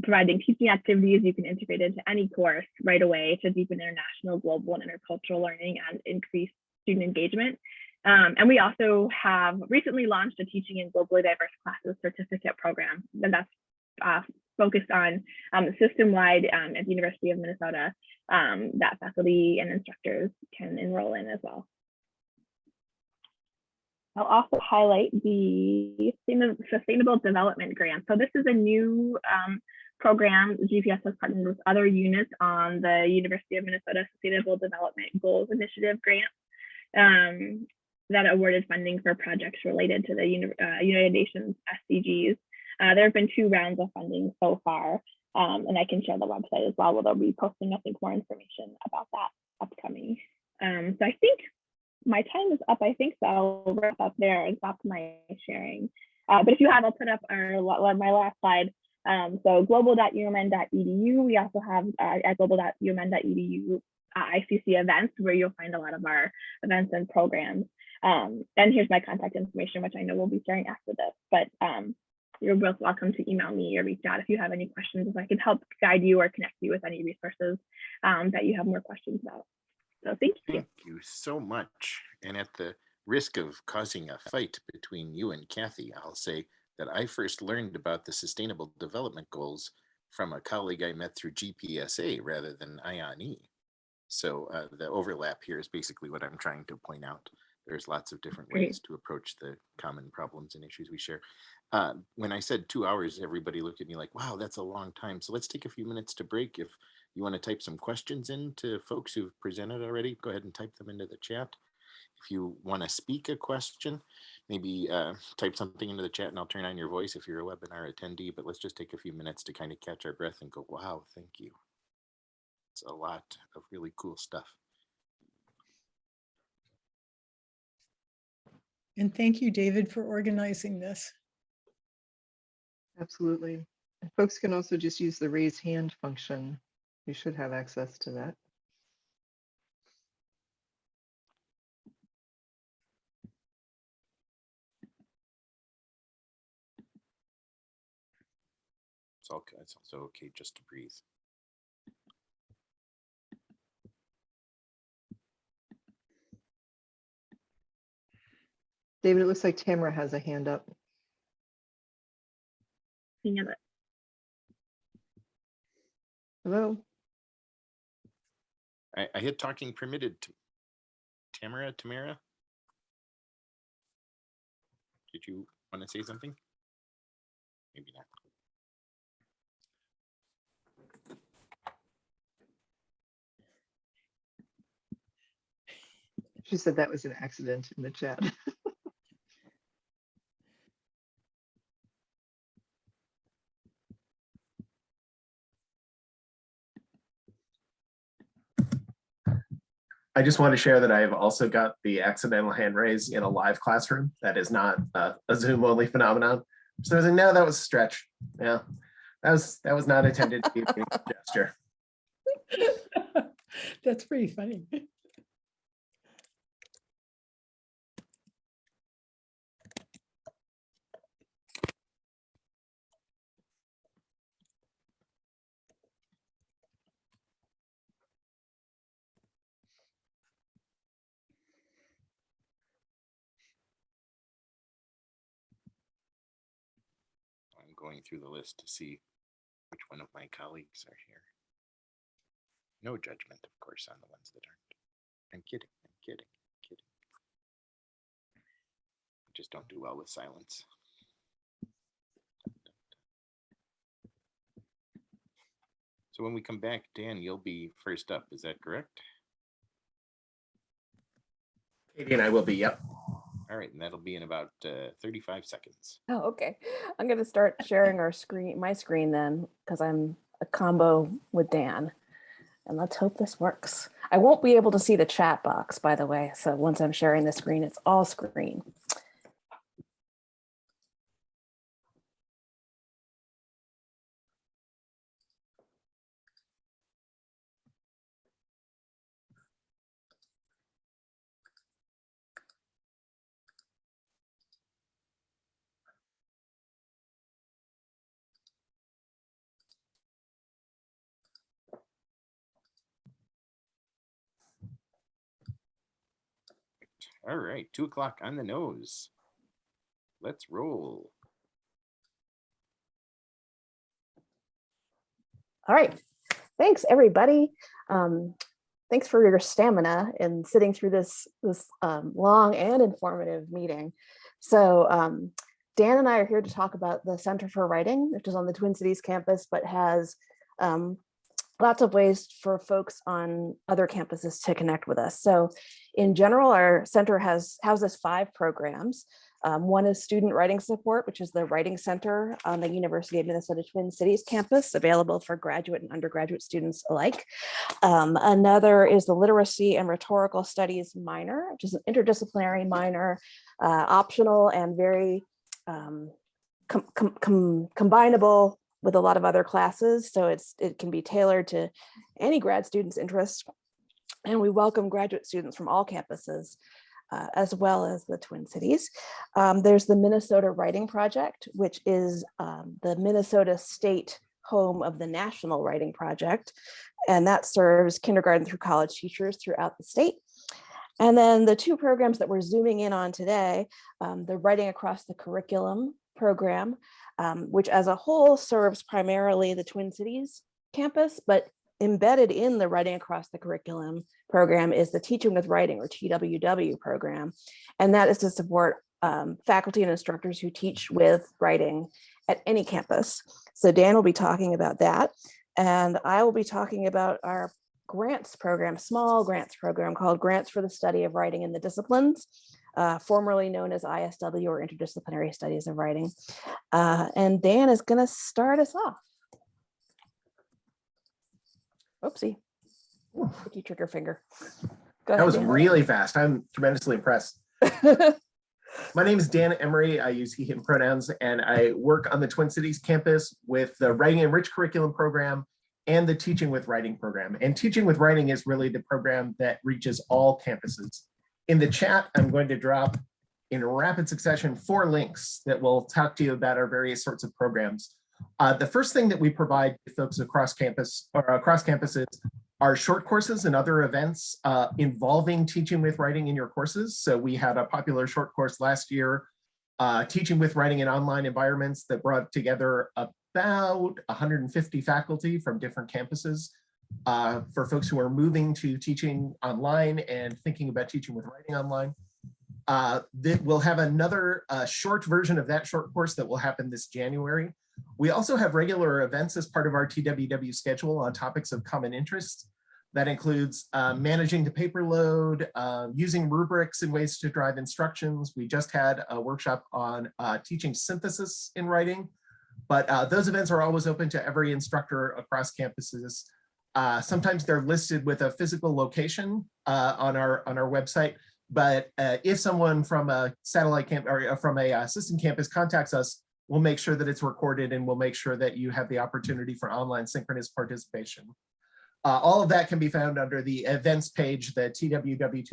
providing teaching activities you can integrate into any course right away to deepen international, global, and intercultural learning and increase student engagement. And we also have recently launched a teaching in globally diverse classes certificate program, and that's focused on system-wide at the University of Minnesota that faculty and instructors can enroll in as well. I'll also highlight the Sustainable Development Grant. So this is a new program. GPS has partnered with other units on the University of Minnesota Sustainable Development Goals Initiative grant that awarded funding for projects related to the United Nations SDGs. There have been 2 rounds of funding so far, and I can share the website as well, where they'll be posting, I think, more information about that upcoming. So I think my time is up, I think, so I'll wrap up there and stop my sharing. But if you have, I'll put up my last slide. So global.umn.edu. We also have at global.umn.edu ICC events, where you'll find a lot of our events and programs. And here's my contact information, which I know we'll be sharing after this. But you're both welcome to email me or reach out if you have any questions, if I can help guide you or connect you with any resources that you have more questions about. So thank you. Thank you so much. And at the risk of causing a fight between you and Kathy, I'll say that I first learned about the Sustainable Development Goals from a colleague I met through GPSA rather than IONE. So the overlap here is basically what I'm trying to point out. There's lots of different ways to approach the common problems and issues we share. When I said 2 hours, everybody looked at me like, wow, that's a long time. So let's take a few minutes to break. If you want to type some questions in to folks who've presented already, go ahead and type them into the chat. If you want to speak a question, maybe type something into the chat and I'll turn on your voice if you're a webinar attendee. But let's just take a few minutes to kind of catch our breath and go, wow, thank you. It's a lot of really cool stuff. And thank you, David, for organizing this. Absolutely. And folks can also just use the raise hand function. You should have access to that. It's also okay just to breathe. David, it looks like Tamara has a hand up. Hello. I hit talking permitted. Tamara. Did you want to say something? Maybe not. She said that was an accident in the chat. I just want to share that I have also got the accidental hand raise in a live classroom. That is not a Zoom only phenomenon. So I was like, no, that was a stretch. Yeah, that was not intended to be a gesture. That's pretty funny. going through the list to see which one of my colleagues are here. No judgment, of course, on the ones that aren't. I'm kidding, I'm kidding, I'm kidding. I just don't do well with silence. So when we come back, Dan, you'll be first up, is that correct? Katie and I will be, yep. All right, and that'll be in about 35 seconds. Oh, okay. I'm going to start sharing our screen, my screen then, because I'm a combo with Dan. And let's hope this works. I won't be able to see the chat box, by the way. So once I'm sharing the screen, it's all screen. All right, 2 o'clock on the nose. Let's roll. All right. Thanks, everybody. Thanks for your stamina in sitting through this long and informative meeting. So Dan and I are here to talk about the Center for Writing, which is on the Twin Cities campus, but has lots of ways for folks on other campuses to connect with us. So in general, our center houses 5 programs. One is student writing support, which is the writing center on the University of Minnesota Twin Cities campus, available for graduate and undergraduate students alike. Another is the literacy and rhetorical studies minor, which is an interdisciplinary minor, optional and very combinable with a lot of other classes. So it can be tailored to any grad student's interest. And we welcome graduate students from all campuses, as well as the Twin Cities. There's the Minnesota Writing Project, which is the Minnesota state home of the National Writing Project. And that serves kindergarten through college teachers throughout the state. And then the 2 programs that we're zooming in on today, the Writing Across the Curriculum program, which as a whole serves primarily the Twin Cities campus, but embedded in the Writing Across the Curriculum program is the Teaching with Writing, or TWW program. And that is to support faculty and instructors who teach with writing at any campus. So Dan will be talking about that. And I will be talking about our grants program, small grants program called Grants for the Study of Writing in the Disciplines, formerly known as ISW, or Interdisciplinary Studies of Writing. And Dan is going to start us off. Oopsie. Tricky trigger finger. Go ahead, That was Dan. really fast. I'm tremendously impressed. My name is Dan Emery. I use he, him pronouns, and I work on the Twin Cities campus with the Writing and Rich Curriculum program and the Teaching with Writing program. And Teaching with Writing is really the program that reaches all campuses. In the chat, I'm going to drop in rapid succession 4 links that will talk to you about our various sorts of programs. The first thing that we provide to folks across campus or across campuses are short courses and other events involving teaching with writing in your courses. So we had a popular short course last year, Teaching with Writing in Online Environments, that brought together about 150 faculty from different campuses for folks who are moving to teaching online and thinking about teaching with writing online. We'll have another short version of that short course that will happen this January. We also have regular events as part of our TWW schedule on topics of common interest. That includes managing the paper load, using rubrics and ways to drive instructions. We just had a workshop on teaching synthesis in writing, but those events are always open to every instructor across campuses. Sometimes they're listed with a physical location on our website, but if someone from a satellite camp or from a system campus contacts us, we'll make sure that it's recorded, and we'll make sure that you have the opportunity for online synchronous participation. All of that can be found under the events page, the TWW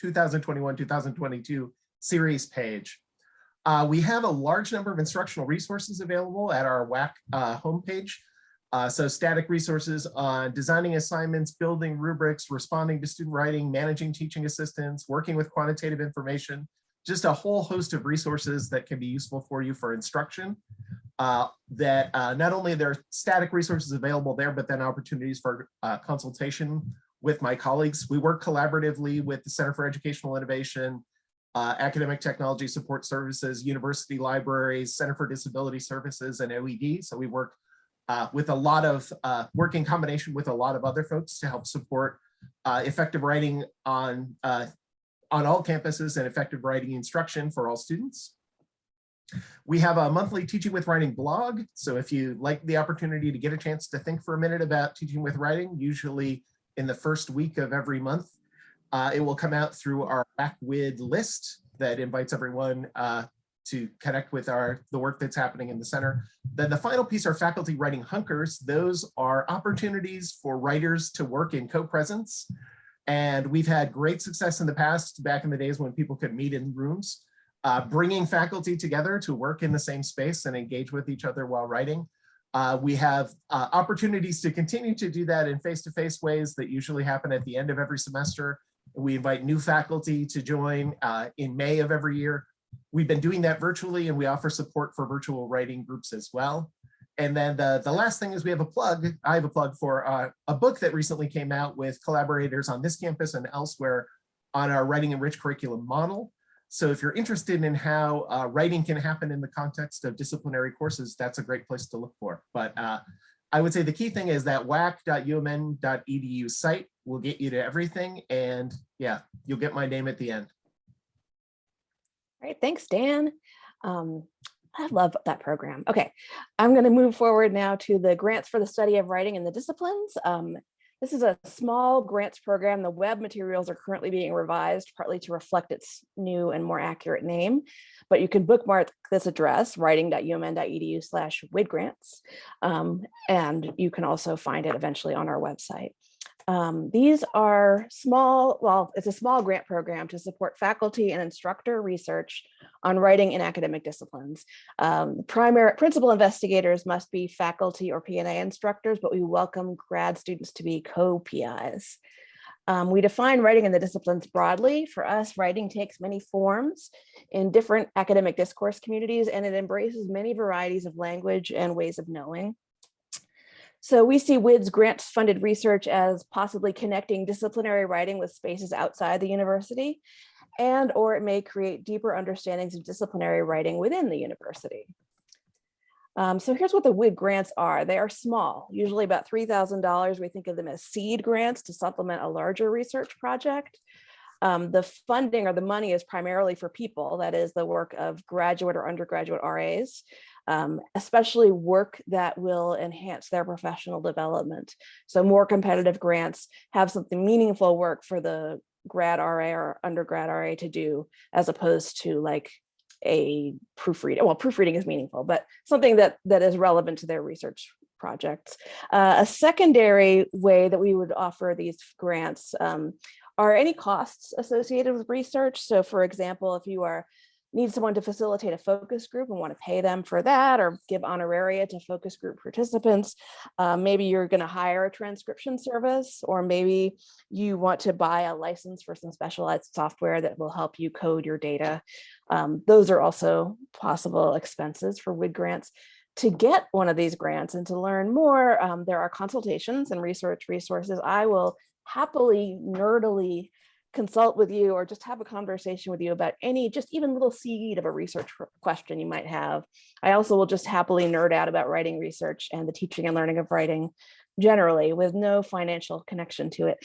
2021-2022 series page. We have a large number of instructional resources available at our WAC homepage. So static resources on designing assignments, building rubrics, responding to student writing, managing teaching assistants, working with quantitative information, just a whole host of resources that can be useful for you for instruction. That not only are there static resources available there, but then opportunities for consultation with my colleagues. We work collaboratively with the Center for Educational Innovation, Academic Technology Support Services, University Libraries, Center for Disability Services, and OED. So we work with a lot of, work in combination with a lot of other folks to help support effective writing on all campuses and effective writing instruction for all students. We have a monthly Teaching with Writing blog. So if you like the opportunity to get a chance to think for a minute about teaching with writing, usually in the first week of every month, it will come out through our WAC-WID list that invites everyone to connect with the work that's happening in the center. Then the final piece are faculty writing hunkers. Those are opportunities for writers to work in co-presence. And we've had great success in the past, back in the days when people could meet in rooms, bringing faculty together to work in the same space and engage with each other while writing. We have opportunities to continue to do that in face-to-face ways that usually happen at the end of every semester. We invite new faculty to join in May of every year. We've been doing that virtually, and we offer support for virtual writing groups as well. And then the last thing is we have a plug. I have a plug for a book that recently came out with collaborators on this campus and elsewhere on our Writing and Rich curriculum model. So if you're interested in how writing can happen in the context of disciplinary courses, that's a great place to look for. But I would say the key thing is that wac.umn.edu site will get you to everything. And yeah, you'll get my name at the end. All right, thanks, Dan. I love that program. Okay, I'm going to move forward now to the grants for the study of writing in the disciplines. This is a small grants program. The web materials are currently being revised, partly to reflect its new and more accurate name, but you can bookmark this address, writing.umn.edu/widgrants, and you can also find it eventually on our website. These are small, well, it's a small grant program to support faculty and instructor research on writing in academic disciplines. Principal investigators must be faculty or P&A instructors, but we welcome grad students to be co-PIs. We define writing in the disciplines broadly. For us, writing takes many forms in different academic discourse communities, and it embraces many varieties of language and ways of knowing. So we see WID's grant-funded research as possibly connecting disciplinary writing with spaces outside the university, and or it may create deeper understandings of disciplinary writing within the university. So here's what the WID grants are. They are small, usually about $3,000. We think of them as seed grants to supplement a larger research project. The funding or the money is primarily for people, that is the work of graduate or undergraduate RAs, especially work that will enhance their professional development. So more competitive grants have something meaningful work for the grad RA or undergrad RA to do, as opposed to like a proofreading. Well, proofreading is meaningful, but something that is relevant to their research projects. A secondary way that we would offer these grants are any costs associated with research. So for example, if you need someone to facilitate a focus group and want to pay them for that, or give honoraria to focus group participants, maybe you're going to hire a transcription service, or maybe you want to buy a license for some specialized software that will help you code your data. Those are also possible expenses for WID grants. To get one of these grants and to learn more, there are consultations and research resources. I will happily nerdily consult with you or just have a conversation with you about any, just even little seed of a research question you might have. I also will just happily nerd out about writing research and the teaching and learning of writing generally, with no financial connection to it.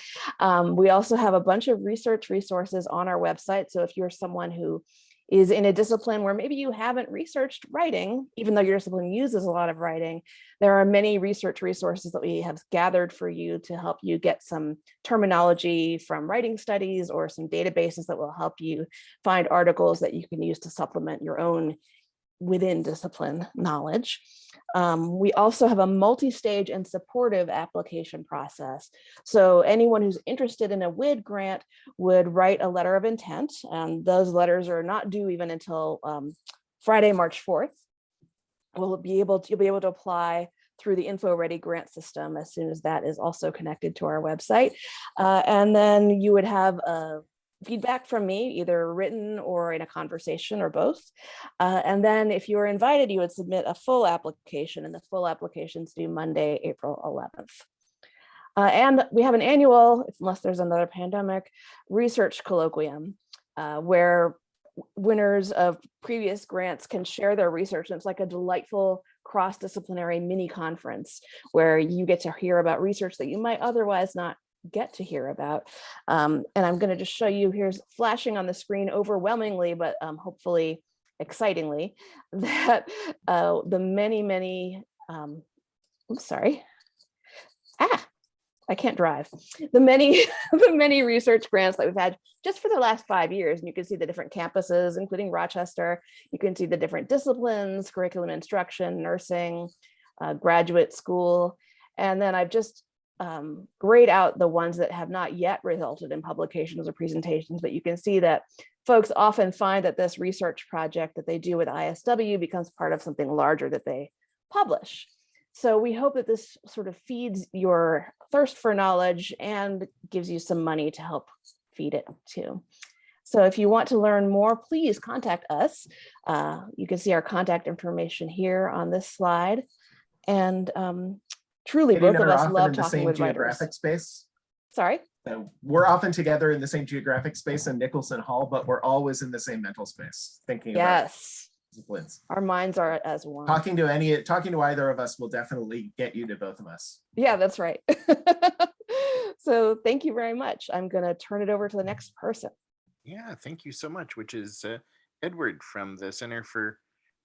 We also have a bunch of research resources on our website. So if you're someone who is in a discipline where maybe you haven't researched writing, even though your discipline uses a lot of writing, there are many research resources that we have gathered for you to help you get some terminology from writing studies or some databases that will help you find articles that you can use to supplement your own within discipline knowledge. We also have a multi-stage and supportive application process. So anyone who's interested in a WID grant would write a letter of intent, and those letters are not due even until Friday, March 4th. You'll be able to apply through the InfoReady grant system as soon as that is also connected to our website. And then you would have feedback from me, either written or in a conversation or both. And then if you were invited, you would submit a full application, and the full application's due Monday, April 11th. And we have an annual, unless there's another pandemic, research colloquium where winners of previous grants can share their research. And it's like a delightful cross-disciplinary mini conference where you get to hear about research that you might otherwise not get to hear about. And I'm going to just show you, here's flashing on the screen overwhelmingly, but hopefully excitingly, that the many, oops, sorry. I can't drive. The many research grants that we've had just for the last 5 years. And you can see the different campuses, including Rochester. You can see the different disciplines, curriculum instruction, nursing, graduate school. And then I've just grayed out the ones that have not yet resulted in publications or presentations, but you can see that folks often find that this research project that they do with ISW becomes part of something larger that they publish. So we hope that this sort of feeds your thirst for knowledge and gives you some money to help feed it too. So if you want to learn more, please contact us. You can see our contact information here on this slide. And truly, Katie and both of I are us often love in the talking same with geographic writers. space. Sorry? So we're often together in the same geographic space in Nicholson Hall, but we're always in the same mental space, thinking about Yes, disciplines. our minds are as one. Talking to either of us will definitely get you to both of us. Yeah, that's right. So thank you very much. I'm going to turn it over to the next person. Yeah, thank you so much, which is Edward from the Center for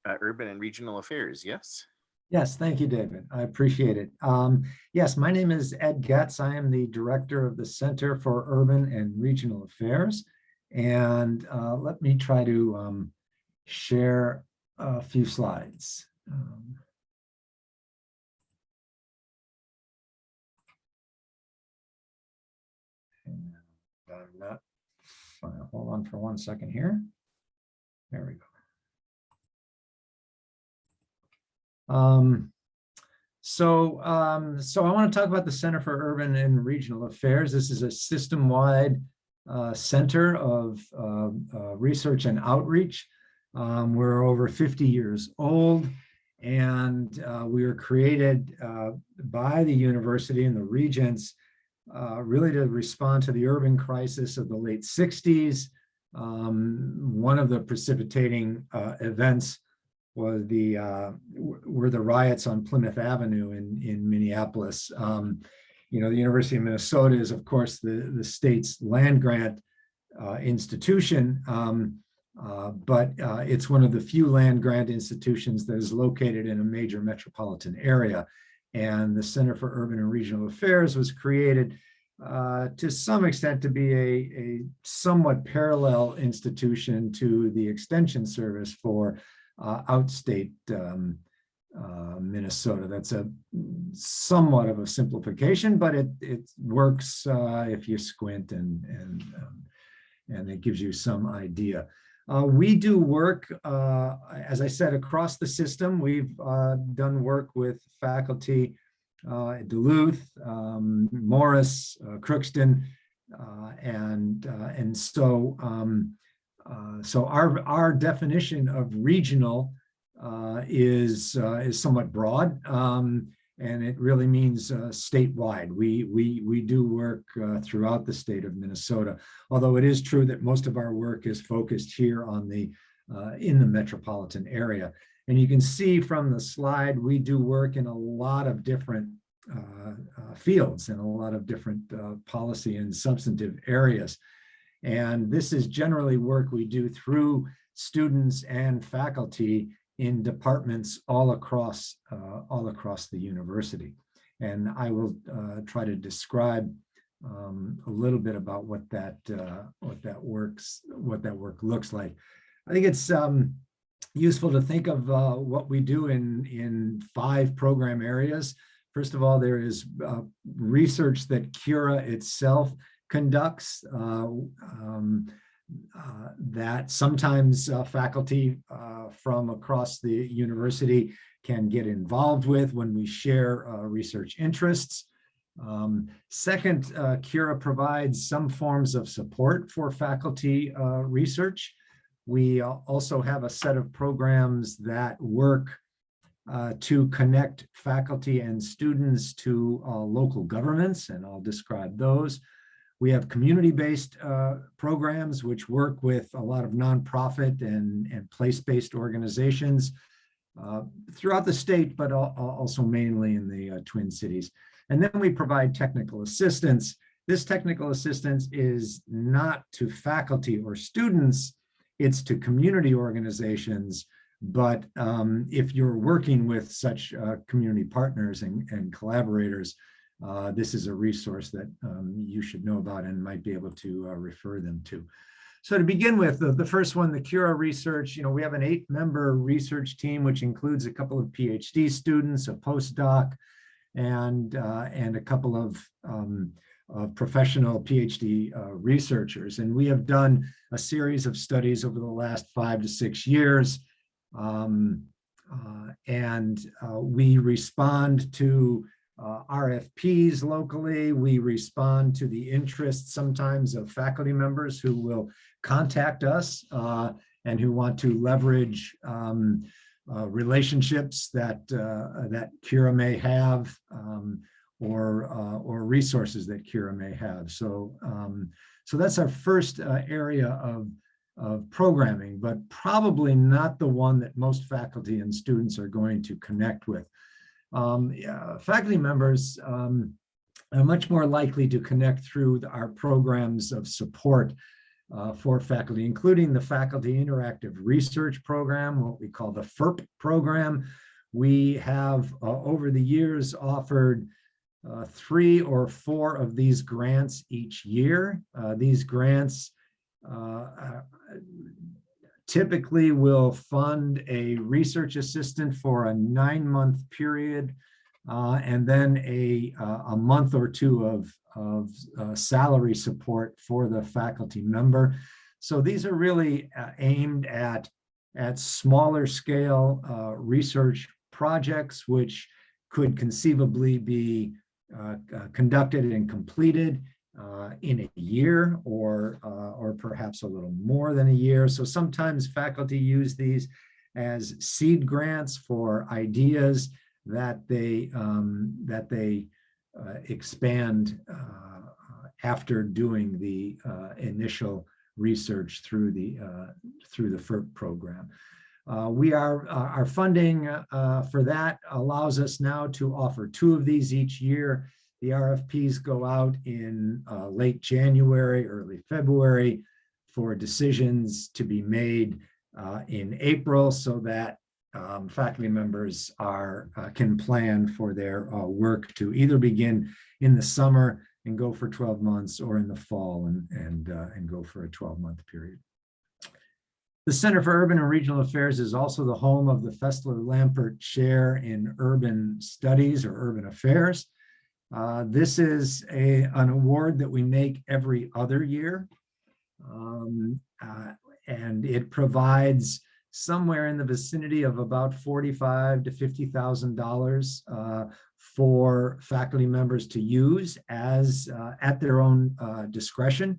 Urban and Regional Affairs. Yes. Yes, thank you, David. I appreciate it. Yes, my name is Ed Getz. I am the director of the Center for Urban and Regional Affairs. And let me try to share a few slides. And I'm not, hold on for 1 second here. There we go. So I want to talk about the Center for Urban and Regional Affairs. This is a system-wide center of research and outreach. We're over 50 years old, and we were created by the university and the regents really to respond to the urban crisis of the late 60s. One of the precipitating events was were the riots on Plymouth Avenue in Minneapolis. You know, the University of Minnesota is, of course, the state's land grant institution, but it's one of the few land grant institutions that is located in a major metropolitan area. And the Center for Urban and Regional Affairs was created to some extent to be a somewhat parallel institution to the Extension Service for outstate Minnesota. That's a somewhat of a simplification, but it works if you squint and it gives you some idea. We do work, as I said, across the system. We've done work with faculty at Duluth, Morris, Crookston, and so our definition of regional is somewhat broad, and it really means statewide. We do work throughout the state of Minnesota, although it is true that most of our work is focused here on in the metropolitan area. And you can see from the slide, we do work in a lot of different fields and a lot of different policy and substantive areas. And this is generally work we do through students and faculty in departments all across the university. And I will try to describe a little bit about what that work looks like. I think it's useful to think of what we do in 5 program areas. First of all, there is research that Cura itself conducts that sometimes faculty from across the university can get involved with when we share research interests. Second, Cura provides some forms of support for faculty research. We also have a set of programs that work to connect faculty and students to local governments, and I'll describe those. We have community-based programs which work with a lot of nonprofit and place-based organizations throughout the state, but also mainly in the Twin Cities. And then we provide technical assistance. This technical assistance is not to faculty or students, it's to community organizations. But if you're working with such community partners and collaborators, this is a resource that you should know about and might be able to refer them to. So to begin with, the first one, the Cura research, we have an 8-member research team, which includes a couple of PhD students, a postdoc, and a couple of professional PhD researchers. And we have done a series of studies over the last 5 to 6 years. We respond to RFPs locally. We respond to the interests sometimes of faculty members who will contact us and who want to leverage relationships that Cura may have or resources that Cura may have. So that's our first area of programming, but probably not the one that most faculty and students are going to connect with. Faculty members are much more likely to connect through our programs of support for faculty, including the Faculty Interactive Research Program, what we call the FERP program. We have over the years offered 3 or 4 of these grants each year. These grants typically will fund a research assistant for a 9-month period, and then a month or 2 of salary support for the faculty member. So these are really aimed at smaller scale research projects, which could conceivably be conducted and completed in a year or perhaps a little more than a year. So sometimes faculty use these as seed grants for ideas that they expand after doing the initial research through the FERP program. Our funding for that allows us now to offer 2 of these each year. The RFPs go out in late January, early February for decisions to be made in April, so that faculty members can plan for their work to either begin in the summer and go for 12 months or in the fall and go for a 12-month period. The Center for Urban and Regional Affairs is also the home of the Fessler-Lampert Chair in Urban Studies or Urban Affairs. This is an award that we make every other year, and it provides somewhere in the vicinity of about $45,000 to $50,000 for faculty members to use as at their own discretion.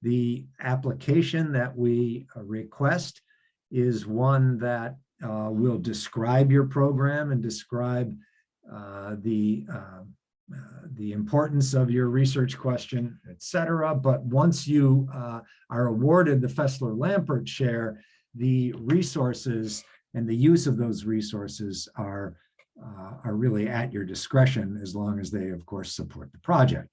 The application that we request is one that will describe your program and describe the importance of your research question, et cetera. But once you are awarded the Fessler-Lampert Chair, the resources and the use of those resources are really at your discretion, as long as they, of course, support the project.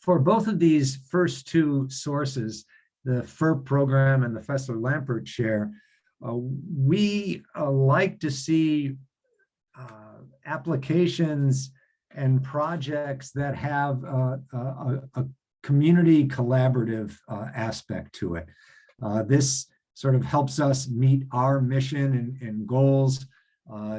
For both of these first 2 sources, the FERP program and the Fessler-Lampert Chair, we like to see applications and projects that have a community collaborative aspect to it. This sort of helps us meet our mission and goals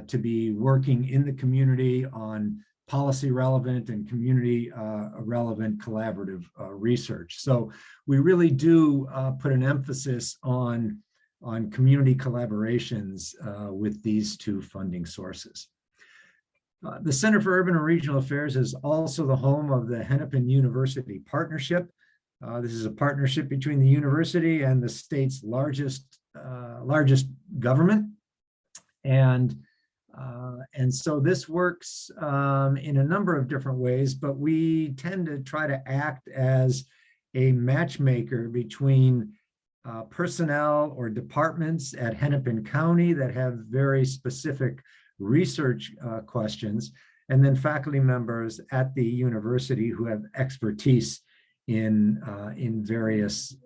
to be working in the community on policy relevant and community relevant collaborative research. So we really do put an emphasis on community collaborations with these 2 funding sources. The Center for Urban and Regional Affairs is also the home of the Hennepin University Partnership. This is a partnership between the university and the state's largest government. And so this works in a number of different ways, but we tend to try to act as a matchmaker between personnel or departments at Hennepin County that have very specific research questions, and then faculty members at the university who have expertise in various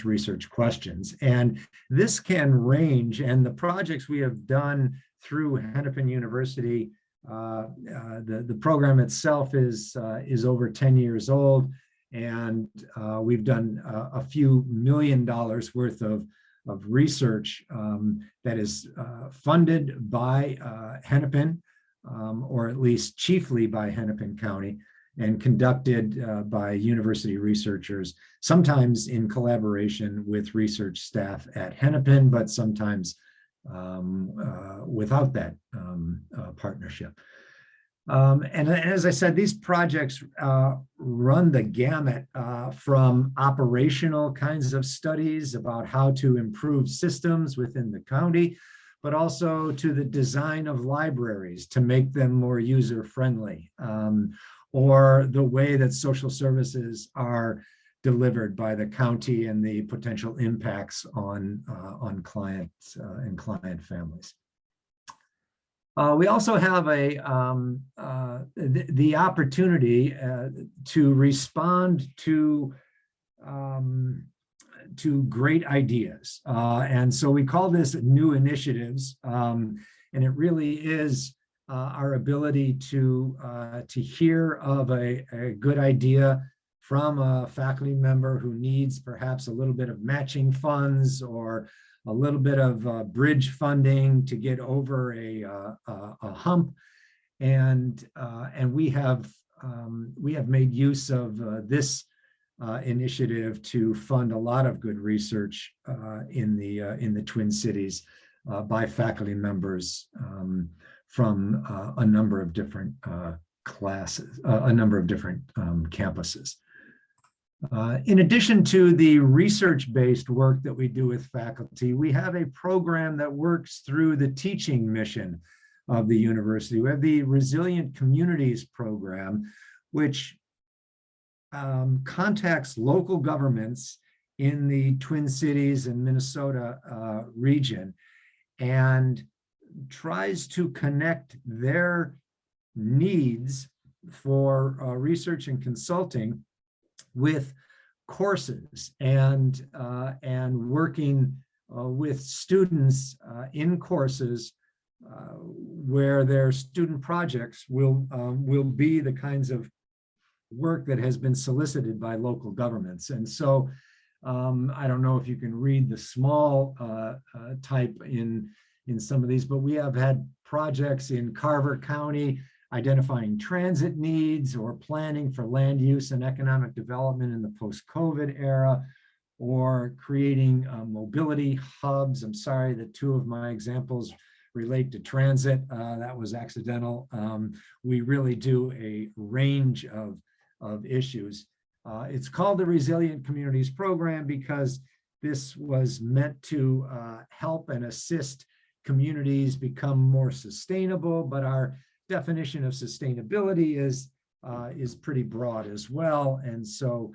research questions. And this can range, and the projects we have done through Hennepin University, the program itself is over 10 years old, and we've done a few $1 million worth of research that is funded by Hennepin, or at least chiefly by Hennepin County, and conducted by university researchers, sometimes in collaboration with research staff at Hennepin, but sometimes without that partnership. And as I said, these projects run the gamut from operational kinds of studies about how to improve systems within the county, but also to the design of libraries to make them more user-friendly, or the way that social services are delivered by the county and the potential impacts on clients and client families. We also have the opportunity to respond to great ideas. And so we call this new initiatives. And it really is our ability to hear of a good idea from a faculty member who needs perhaps a little bit of matching funds or a little bit of bridge funding to get over a hump, and we have made use of this initiative to fund a lot of good research in the Twin Cities by faculty members from a number of different classes, a number of different campuses. In addition to the research-based work that we do with faculty, we have a program that works through the teaching mission of the university. We have the Resilient Communities program, which contacts local governments in the Twin Cities and Minnesota region and tries to connect their needs for research and consulting with courses and working with students in courses where their student projects will be the kinds of work that has been solicited by local governments. And so I don't know if you can read the small type in some of these, but we have had projects in Carver County identifying transit needs or planning for land use and economic development in the post-COVID era, or creating mobility hubs. I'm sorry that two of my examples relate to transit. That was accidental. We really do a range of issues. It's called the Resilient Communities Program because this was meant to help and assist communities become more sustainable, but our definition of sustainability is pretty broad as well. And so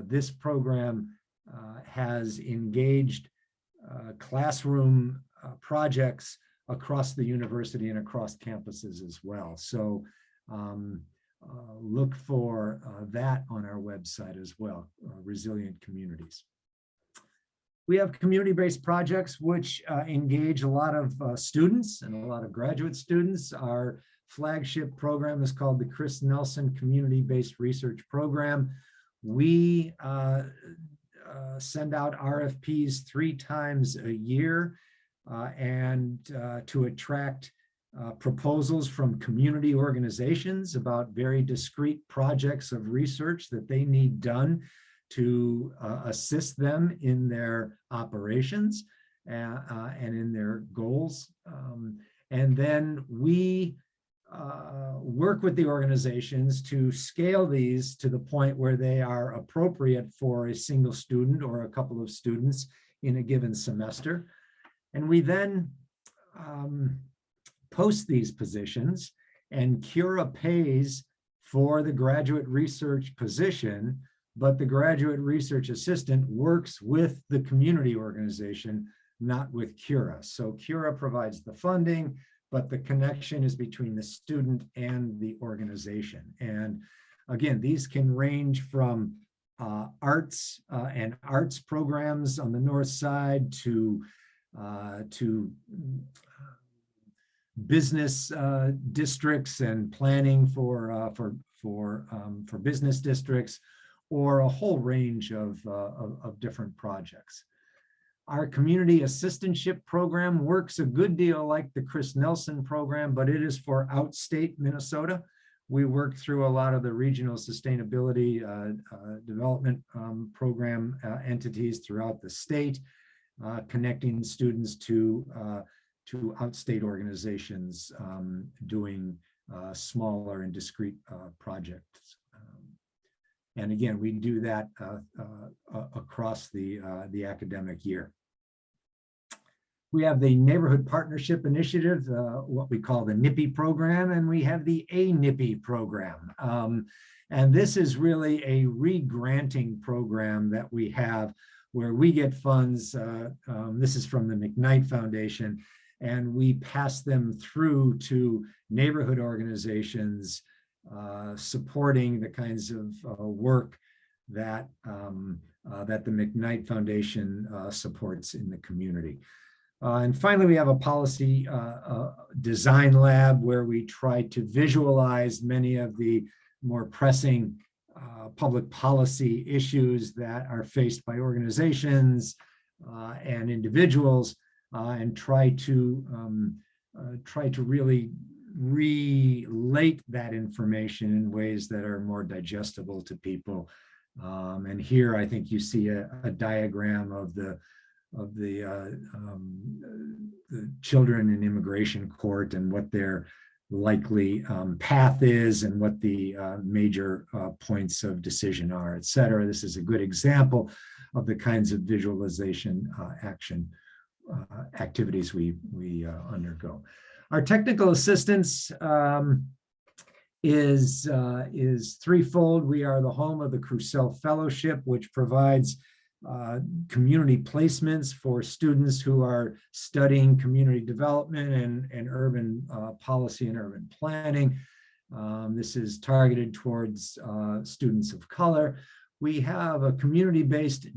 this program has engaged classroom projects across the university and across campuses as well. So look for that on our website as well, Resilient Communities. We have community-based projects which engage a lot of students and a lot of graduate students. Our flagship program is called the Chris Nelson Community-Based Research Program. We send out RFPs 3 times a year and to attract proposals from community organizations about very discrete projects of research that they need done to assist them in their operations and in their goals. And then we work with the organizations to scale these to the point where they are appropriate for a single student or a couple of students in a given semester. And we then post these positions, and Cura pays for the graduate research position, but the graduate research assistant works with the community organization, not with Cura. So Cura provides the funding, but the connection is between the student and the organization. And again, these can range from arts and arts programs on the north side to business districts and planning for business districts, or a whole range of different projects. Our community assistantship program works a good deal like the Chris Nelson program, but it is for outstate Minnesota. We work through a lot of the regional sustainability development program entities throughout the state, connecting students to outstate organizations doing smaller and discrete projects. And again, we do that across the academic year. We have the Neighborhood Partnership Initiative, what we call the NIPI program, and we have the ANIPI program. And this is really a re-granting program that we have where we get funds. This is from the McKnight Foundation, and we pass them through to neighborhood organizations supporting the kinds of work that that the McKnight Foundation supports in the community. And finally, we have a policy design lab where we try to visualize many of the more pressing public policy issues that are faced by organizations and individuals, and try to really relate that information in ways that are more digestible to people. And here I think you see a diagram of the children in immigration court and what their likely path is and what the major points of decision are, et cetera. This is a good example of the kinds of visualization activities we undergo. Our technical assistance is threefold. We are the home of the Crucell Fellowship, which provides community placements for students who are studying community development and urban policy and urban planning. This is targeted towards students of color. We have a community-based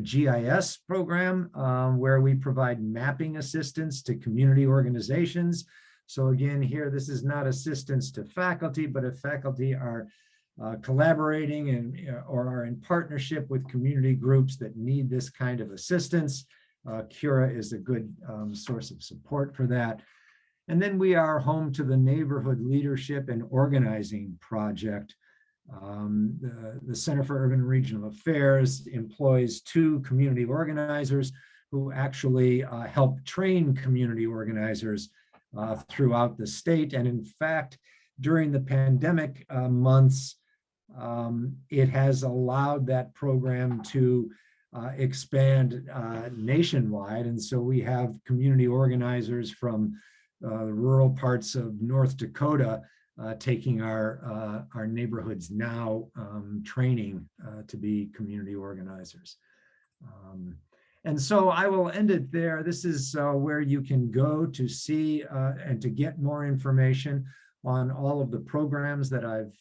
GIS program where we provide mapping assistance to community organizations. So again, here, this is not assistance to faculty, but if faculty are collaborating or are in partnership with community groups that need this kind of assistance, Cura is a good source of support for that. And then we are home to the Neighborhood Leadership and Organizing Project. The Center for Urban and Regional Affairs employs 2 community organizers who actually help train community organizers throughout the state. And in fact, during the pandemic months, it has allowed that program to expand nationwide. And so we have community organizers from rural parts of North Dakota taking our neighborhoods now training to be community organizers. And so I will end it there. This is where you can go to see and to get more information on all of the programs that I've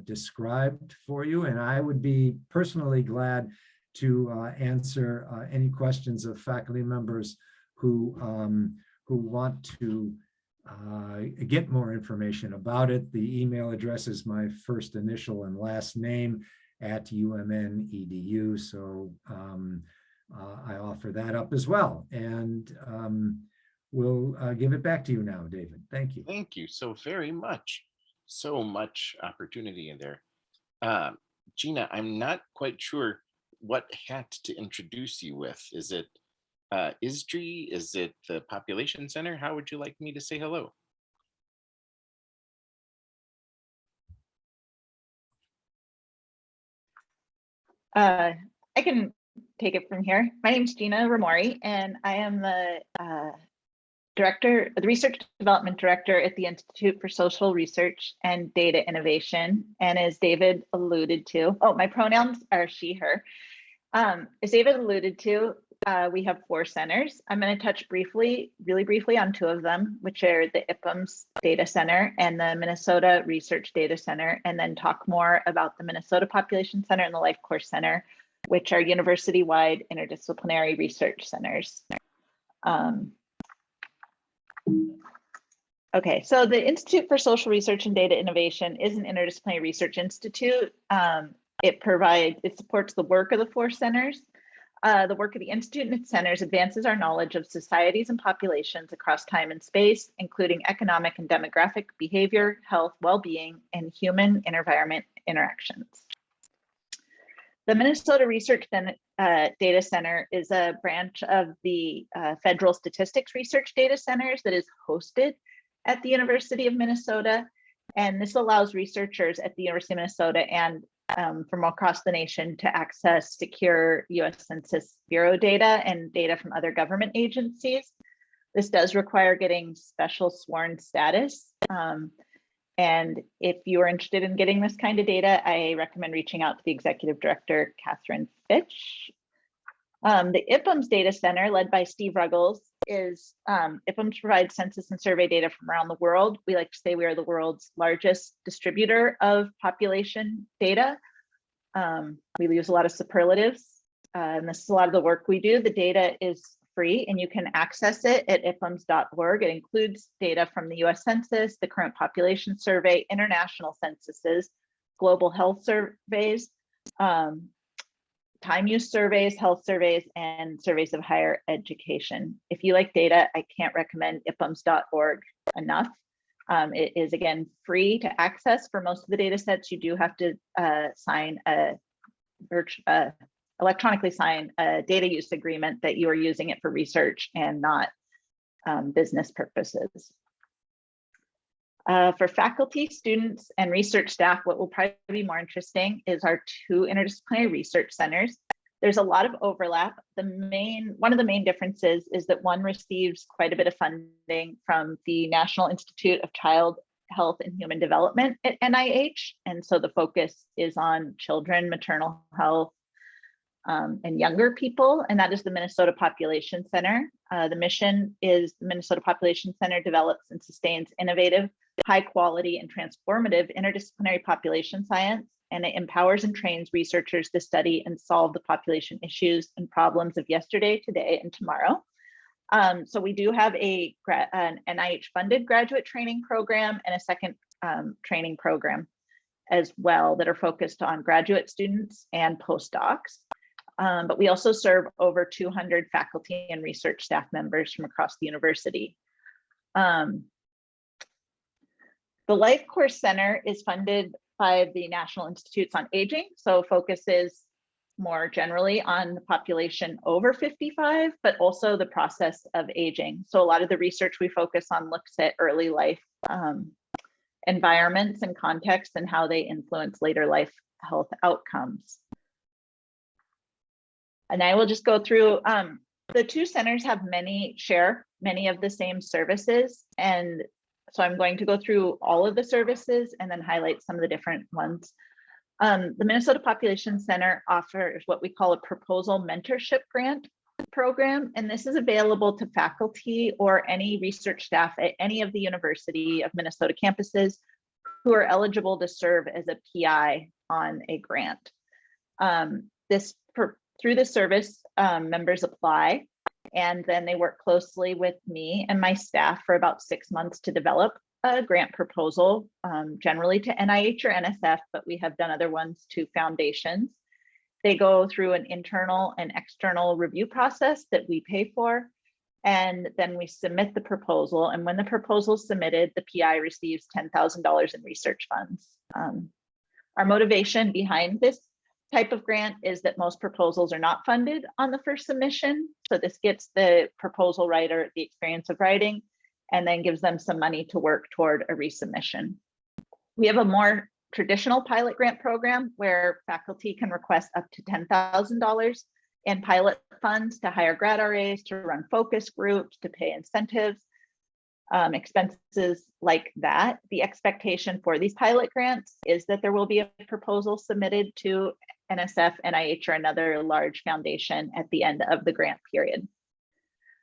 described for you. And I would be personally glad to answer any questions of faculty members who want to get more information about it. The email address is my first initial and last name @UMN.edu. So I offer that up as well. And we'll give it back to you now, David. Thank you. Thank you so very much. So much opportunity in there. Gina, I'm not quite sure what hat to introduce you with. Is it ISDRI? Is it the Population Center? How would you like me to say hello? I can take it from here. My name is Gina Ramori, and I am the Research Development Director at the Institute for Social Research and Data Innovation. And as David alluded to, oh, my pronouns are she, her. As David alluded to, we have 4 centers. I'm going to touch really briefly on 2 of them, which are the IPUMS Data Center and the Minnesota Research Data Center, and then talk more about the Minnesota Population Center and the Life Course Center, which are university-wide interdisciplinary research centers. Okay, so the Institute for Social Research and Data Innovation is an interdisciplinary research institute. It supports the work of the 4 centers. The work of the Institute and its centers advances our knowledge of societies and populations across time and space, including economic and demographic behavior, health, well-being, and human environment interactions. The Minnesota Research Data Center is a branch of the Federal Statistics Research Data Centers that is hosted at the University of Minnesota. And this allows researchers at the University of Minnesota and from across the nation to access secure US Census Bureau data and data from other government agencies. This does require getting special sworn status. And if you are interested in getting this kind of data, I recommend reaching out to the Executive Director, Catherine Fitch. The IPUMS Data Center, led by Steve Ruggles, IPUMS provides census and survey data from around the world. We like to say we are the world's largest distributor of population data. We use a lot of superlatives, and this is a lot of the work we do. The data is free and you can access it at ipums.org. It includes data from the US Census, the current population survey, international censuses, global health surveys, time use surveys, health surveys, and surveys of higher education. If you like data, I can't recommend ipums.org enough. It is, again, free to access for most of the data sets. You do have to electronically sign a data use agreement that you are using it for research and not business purposes. For faculty, students, and research staff, what will probably be more interesting is our 2 interdisciplinary research centers. There's a lot of overlap. One of the main differences is that one receives quite a bit of funding from the National Institute of Child Health and Human Development at NIH. And so the focus is on children, maternal health, and younger people, and that is the Minnesota Population Center. The mission is the Minnesota Population Center develops and sustains innovative, high quality, and transformative interdisciplinary population science, and it empowers and trains researchers to study and solve the population issues and problems of yesterday, today, and tomorrow. So we do have an NIH-funded graduate training program and a second training program as well that are focused on graduate students and postdocs. But we also serve over 200 faculty and research staff members from across the university. The Life Course Center is funded by the National Institutes on Aging, so focuses more generally on the population over 55, but also the process of aging. So a lot of the research we focus on looks at early life environments and contexts and how they influence later life health outcomes. And I will just go through, the 2 centers have share many of the same services. And so I'm going to go through all of the services and then highlight some of the different ones. The Minnesota Population Center offers what we call a proposal mentorship grant program. And this is available to faculty or any research staff at any of the University of Minnesota campuses who are eligible to serve as a PI on a grant. Through the service, members apply, and then they work closely with me and my staff for about 6 months to develop a grant proposal, generally to NIH or NSF, but we have done other ones to foundations. They go through an internal and external review process that we pay for, and then we submit the proposal. And when the proposal is submitted, the PI receives $10,000 in research funds. Our motivation behind this type of grant is that most proposals are not funded on the first submission. So this gets the proposal writer the experience of writing and then gives them some money to work toward a resubmission. We have a more traditional pilot grant program where faculty can request up to $10,000 in pilot funds to hire grad RAs, to run focus groups, to pay incentives, expenses like that. The expectation for these pilot grants is that there will be a proposal submitted to NSF, NIH, or another large foundation at the end of the grant period.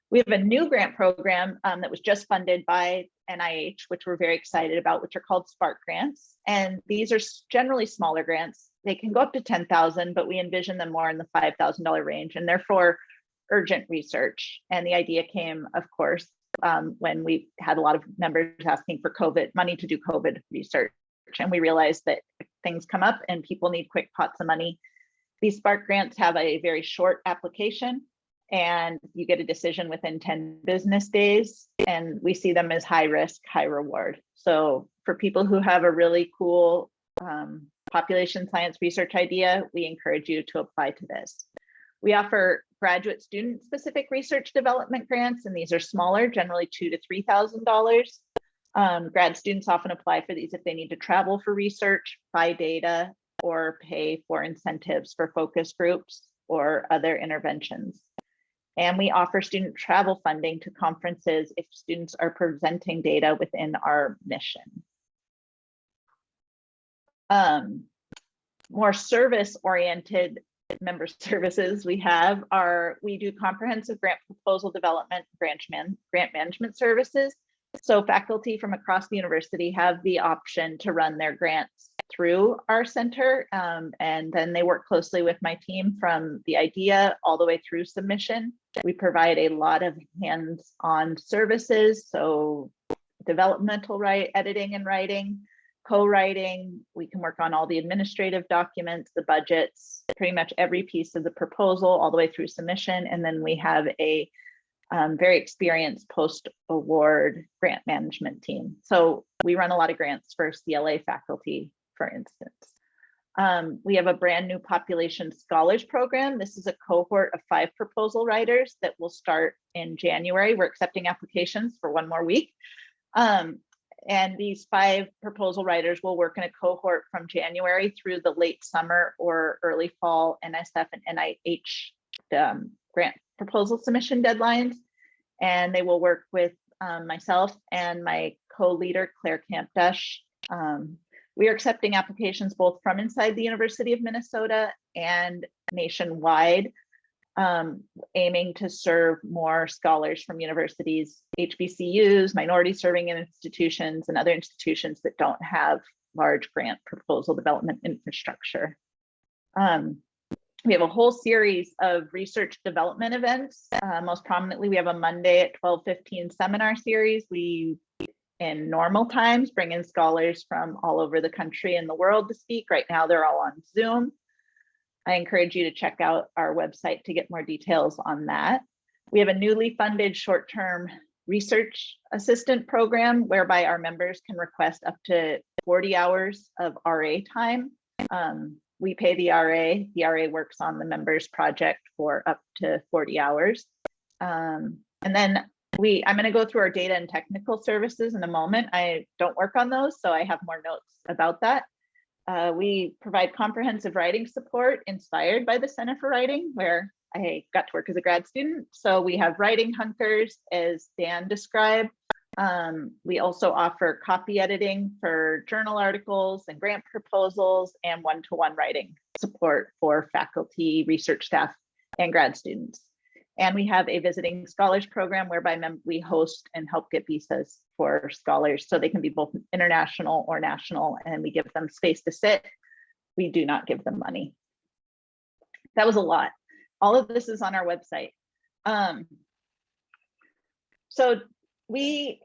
We have a new grant program that was just funded by NIH, which we're very excited about, which are called Spark grants. And these are generally smaller grants. They can go up to 10,000, but we envision them more in the $5,000 range, and therefore urgent research. And the idea came, of course, when we had a lot of members asking for COVID money to do COVID research. And we realized that if things come up and people need quick pots of money, these Spark grants have a very short application, and you get a decision within 10 business days. And we see them as high risk, high reward. So for people who have a really cool population science research idea, we encourage you to apply to this. We offer graduate student specific research development grants, and these are smaller, generally $2,000 to $3,000. Grad students often apply for these if they need to travel for research, buy data, or pay for incentives for focus groups or other interventions. And we offer student travel funding to conferences if students are presenting data within our mission. More service-oriented member services we have are, we do comprehensive grant proposal development, grant management services. So faculty from across the university have the option to run their grants through our center, and then they work closely with my team from the idea all the way through submission. We provide a lot of hands-on services, so developmental editing and writing, co-writing. We can work on all the administrative documents, the budgets, pretty much every piece of the proposal all the way through submission. And then we have a very experienced post-award grant management team. So we run a lot of grants for CLA faculty, for instance. We have a brand new population scholars program. This is a cohort of 5 proposal writers that will start in January. We're accepting applications for 1 more week. And these 5 proposal writers will work in a cohort from January through the late summer or early fall NSF and NIH grant proposal submission deadlines. And they will work with myself and my co-leader, Claire Campdush. We are accepting applications both from inside the University of Minnesota and nationwide, aiming to serve more scholars from universities, HBCUs, minority serving institutions, and other institutions that don't have large grant proposal development infrastructure. We have a whole series of research development events. Most prominently, we have a Monday at 12:15 seminar series. We, in normal times, bring in scholars from all over the country and the world to speak. Right now, they're all on Zoom. I encourage you to check out our website to get more details on that. We have a newly funded short-term research assistant program whereby our members can request up to 40 hours of RA time. We pay the RA works on the members project for up to 40 hours. And then I'm going to go through our data and technical services in a moment. I don't work on those, so I have more notes about that. We provide comprehensive writing support inspired by the Center for Writing, where I got to work as a grad student. So we have writing hunkers, as Dan described. We also offer copy editing for journal articles and grant proposals, and one-to-one writing support for faculty, research staff, and grad students. And we have a visiting scholars program whereby we host and help get visas for scholars, so they can be both international or national, and we give them space to sit. We do not give them money. That was a lot. All of this is on our website. So we,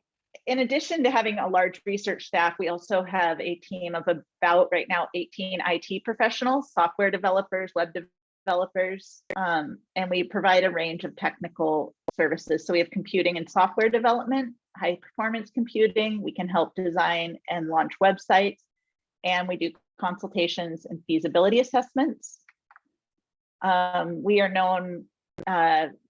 in addition to having a large research staff, we also have a team of about right now 18 IT professionals, software developers, web developers, and we provide a range of technical services. So we have computing and software development, high performance computing. We can help design and launch websites, and we do consultations and feasibility assessments. We are known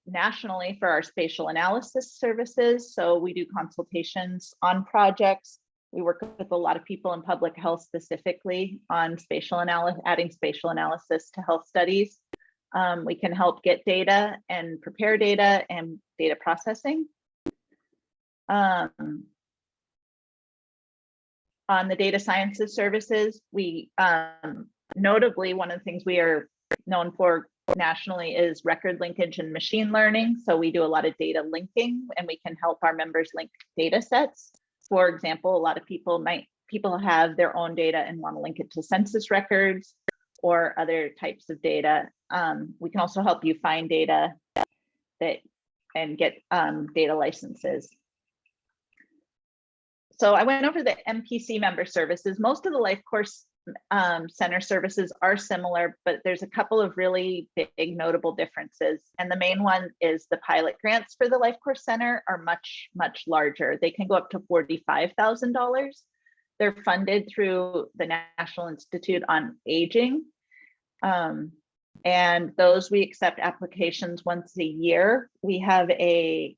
nationally for our spatial analysis services. So we do consultations on projects, We work with a lot of people in public health, specifically on spatial analysis, adding spatial analysis to health studies. We can help get data and prepare data and data processing. On the data sciences services, we notably, one of the things we are known for nationally is record linkage and machine learning. So we do a lot of data linking, and we can help our members link data sets. For example, a lot of people have their own data and want to link it to census records or other types of data. We can also help you find data and get data licenses. So I went over the MPC member services. Most of the Life Course Center services are similar, but there's a couple of really big notable differences. And the main one is the pilot grants for the Life Course Center are much, much larger. They can go up to $45,000. They're funded through the National Institute on Aging. And those we accept applications once a year. We have a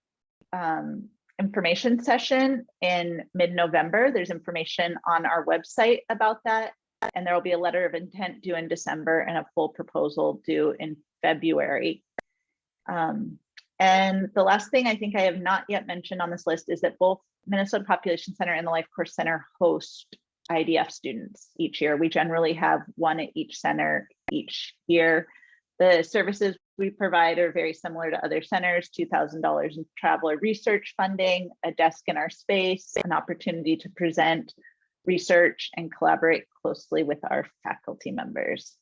information session in mid-November. There's information on our website about that. And there will be a letter of intent due in December and a full proposal due in February. And the last thing I think I have not yet mentioned on this list is that both Minnesota Population Center and the Life Course Center host IDF students each year. We generally have one at each center each year. The services we provide are very similar to other centers: $2,000 in traveler research funding, a desk in our space, an opportunity to present research and collaborate closely with our faculty members.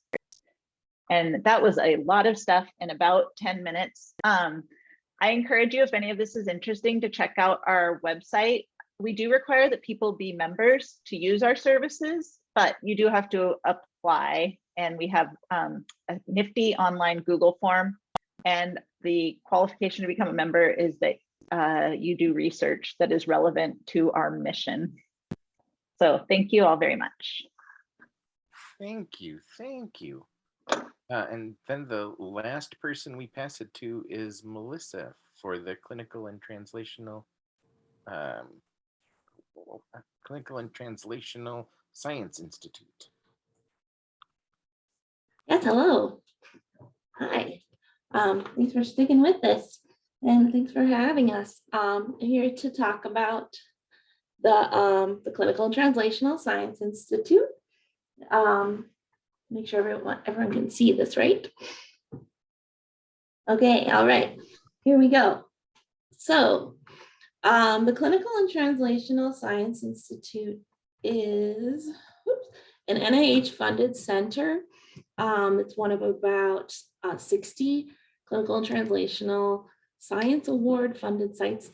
And that was a lot of stuff in about 10 minutes. I encourage you, if any of this is interesting, to check out our website. We do require that people be members to use our services, but you do have to apply. And we have a nifty online Google form. And the qualification to become a member is that you do research that is relevant to our mission. So thank you all very much. Thank you. Thank you. And then the last person we pass it to is Melissa for the Clinical and Translational Science Institute. Yes, hello. Hi. Thanks for sticking with us, and thanks for having us. I'm here to talk about the Clinical and Translational Science Institute. Make sure everyone can see this, right? Okay, all right, here we go. So the Clinical and Translational Science Institute is an NIH-funded center. It's one of about 60 clinical and translational science award funded sites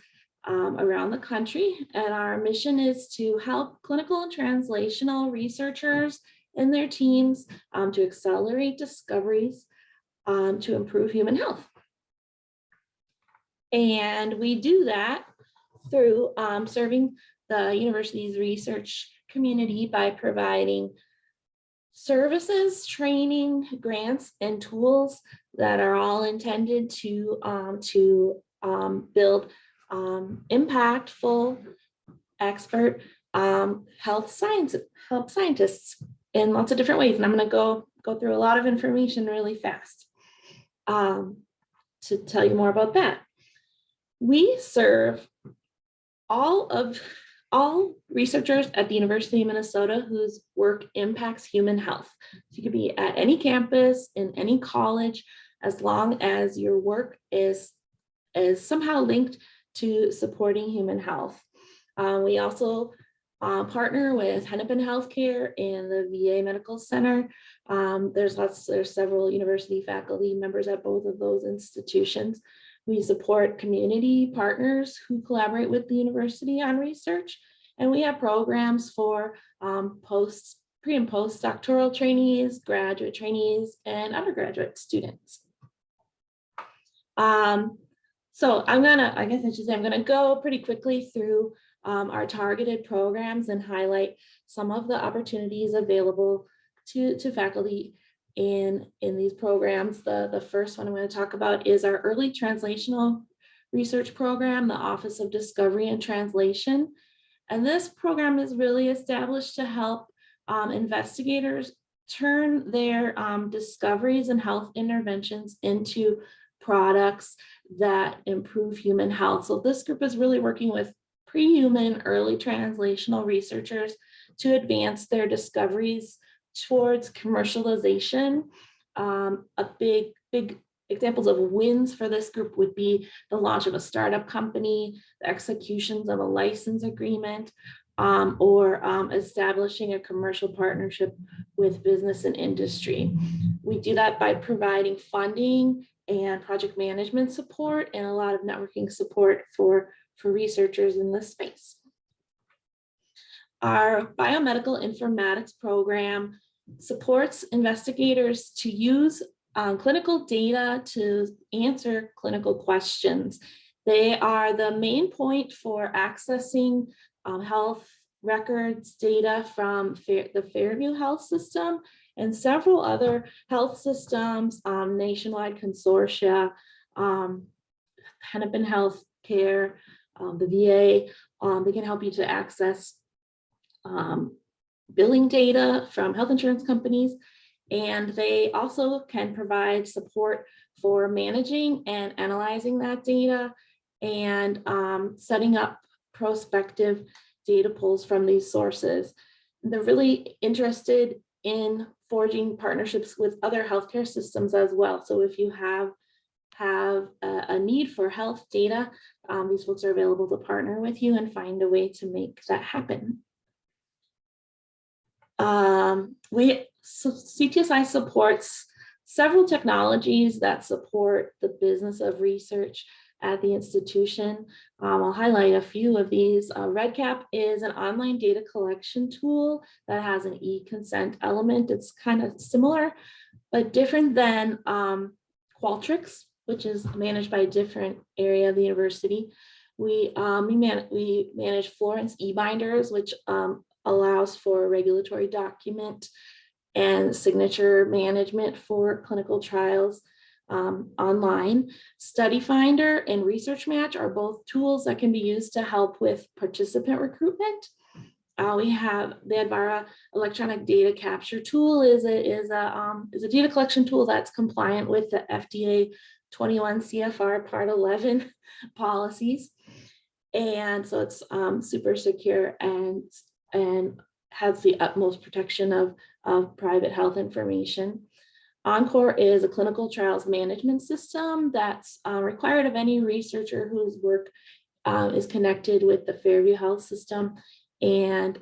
around the country. And our mission is to help clinical and translational researchers and their teams to accelerate discoveries to improve human health. And we do that through serving the university's research community by providing services, training, grants, and tools that are all intended to build impactful, expert health scientists in lots of different ways. And I'm going to go through a lot of information really fast to tell you more about that. We serve all researchers at the University of Minnesota whose work impacts human health. So you could be at any campus, in any college, as long as your work is somehow linked to supporting human health. We also partner with Hennepin Healthcare and the VA Medical Center. There's several university faculty members at both of those institutions. We support community partners who collaborate with the university on research, and we have programs for pre and postdoctoral trainees, graduate trainees, and undergraduate students. So I'm gonna go pretty quickly through our targeted programs and highlight some of the opportunities available to faculty in these programs. The first one I'm going to talk about is our early translational research program, the Office of Discovery and Translation. And this program is really established to help investigators turn their discoveries and health interventions into products that improve human health. So this group is really working with pre-human early translational researchers to advance their discoveries towards commercialization. A big examples of wins for this group would be the launch of a startup company, the executions of a license agreement, or establishing a commercial partnership with business and industry. We do that by providing funding and project management support and a lot of networking support for researchers in this space. Our biomedical informatics program supports investigators to use clinical data to answer clinical questions. They are the main point for accessing health records data from the Fairview Health System and several other health systems, nationwide consortia, Hennepin Health Care, the VA. They can help you to access billing data from health insurance companies, and they also can provide support for managing and analyzing that data and setting up prospective data pulls from these sources. They're really interested in forging partnerships with other healthcare systems as well. So if you have a need for health data, these folks are available to partner with you and find a way to make that happen. CTSI supports several technologies that support the business of research at the institution. I'll highlight a few of these. REDCap is an online data collection tool that has an e-consent element. It's kind of similar, but different than Qualtrics, which is managed by a different area of the university. We manage Florence eBinders, which allows for regulatory document and signature management for clinical trials online. Study Finder and Research Match are both tools that can be used to help with participant recruitment. We have the Advara electronic data capture tool is a data collection tool that's compliant with the FDA 21 CFR Part 11 policies. And so it's super secure and has the utmost protection of private health information. Encore is a clinical trials management system that's required of any researcher whose work is connected with the Fairview Health System. And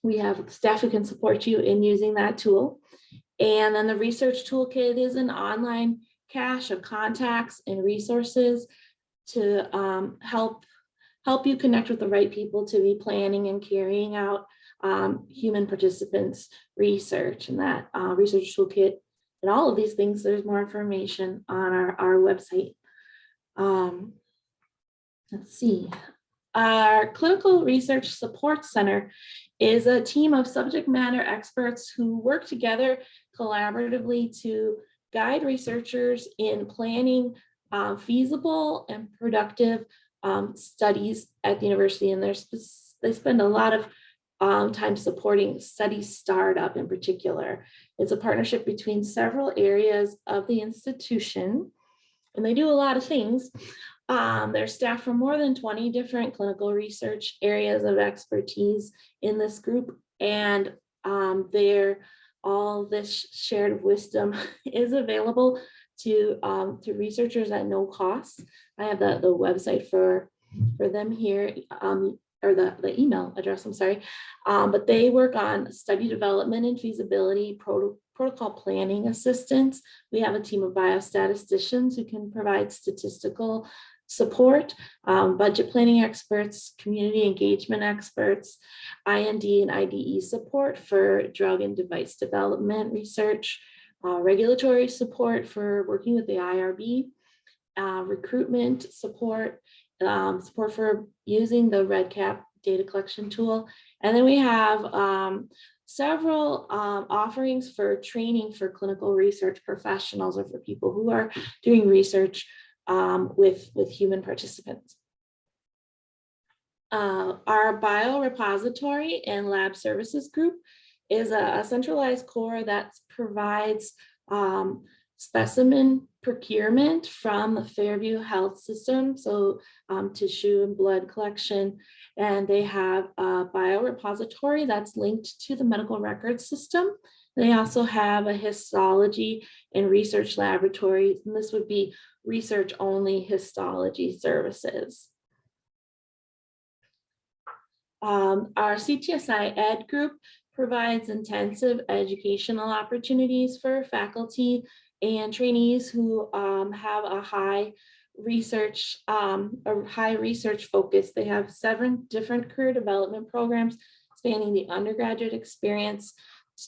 we have staff who can support you in using that tool. And then the Research Toolkit is an online cache of contacts and resources to help you connect with the right people to be planning and carrying out human participants research. And that Research Toolkit and all of these things, there's more information on our website. Let's see. Our Clinical Research Support Center is a team of subject matter experts who work together collaboratively to guide researchers in planning feasible and productive studies at the university. And they spend a lot of time supporting study startup in particular. It's a partnership between several areas of the institution, and they do a lot of things. They're staffed from more than 20 different clinical research areas of expertise in this group, and all this shared wisdom is available to researchers at no cost. I have the website for them here, or the email address, I'm sorry. But they work on study development and feasibility, protocol planning assistance. We have a team of biostatisticians who can provide statistical support, budget planning experts, community engagement experts, IND and IDE support for drug and device development research, regulatory support for working with the IRB, recruitment support, support for using the REDCap data collection tool. And then we have several offerings for training for clinical research professionals or for people who are doing research with human participants. Our biorepository and lab services group is a centralized core that provides specimen procurement from the Fairview Health System, so tissue and blood collection. And they have a biorepository that's linked to the medical records system. They also have a histology and research laboratory, and this would be research only histology services. Our CTSI Ed group provides intensive educational opportunities for faculty and trainees who have a high research focus. They have 7 different career development programs spanning the undergraduate experience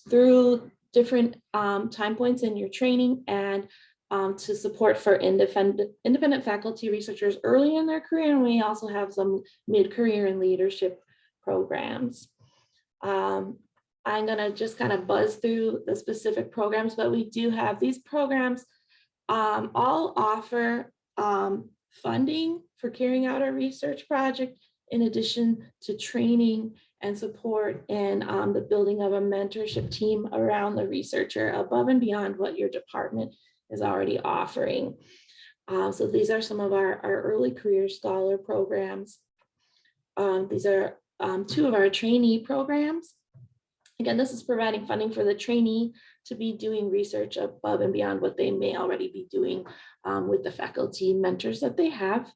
through different time points in your training, and to support for independent faculty researchers early in their career. And we also have some mid-career and leadership programs. I'm gonna just kind of buzz through the specific programs, but we do have these programs all offer funding for carrying out a research project, in addition to training and support and the building of a mentorship team around the researcher above and beyond what your department is already offering. So these are some of our early career scholar programs. These are 2 of our trainee programs. Again, this is providing funding for the trainee to be doing research above and beyond what they may already be doing with the faculty mentors that they have.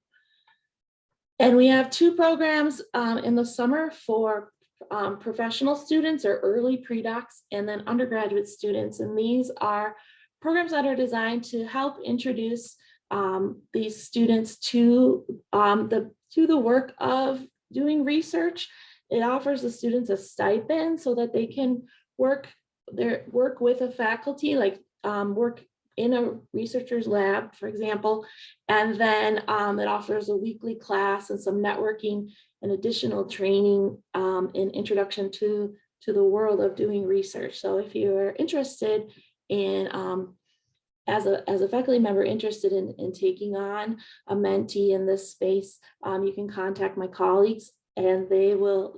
And we have 2 programs in the summer for professional students or early pre-docs, and then undergraduate students. And these are programs that are designed to help introduce these students to the work of doing research. It offers the students a stipend so that they can work with a faculty, like work in a researcher's lab, for example. And then it offers a weekly class and some networking and additional training in introduction to the world of doing research. So if you're interested in, as a faculty member interested in taking on a mentee in this space, you can contact my colleagues, and they'll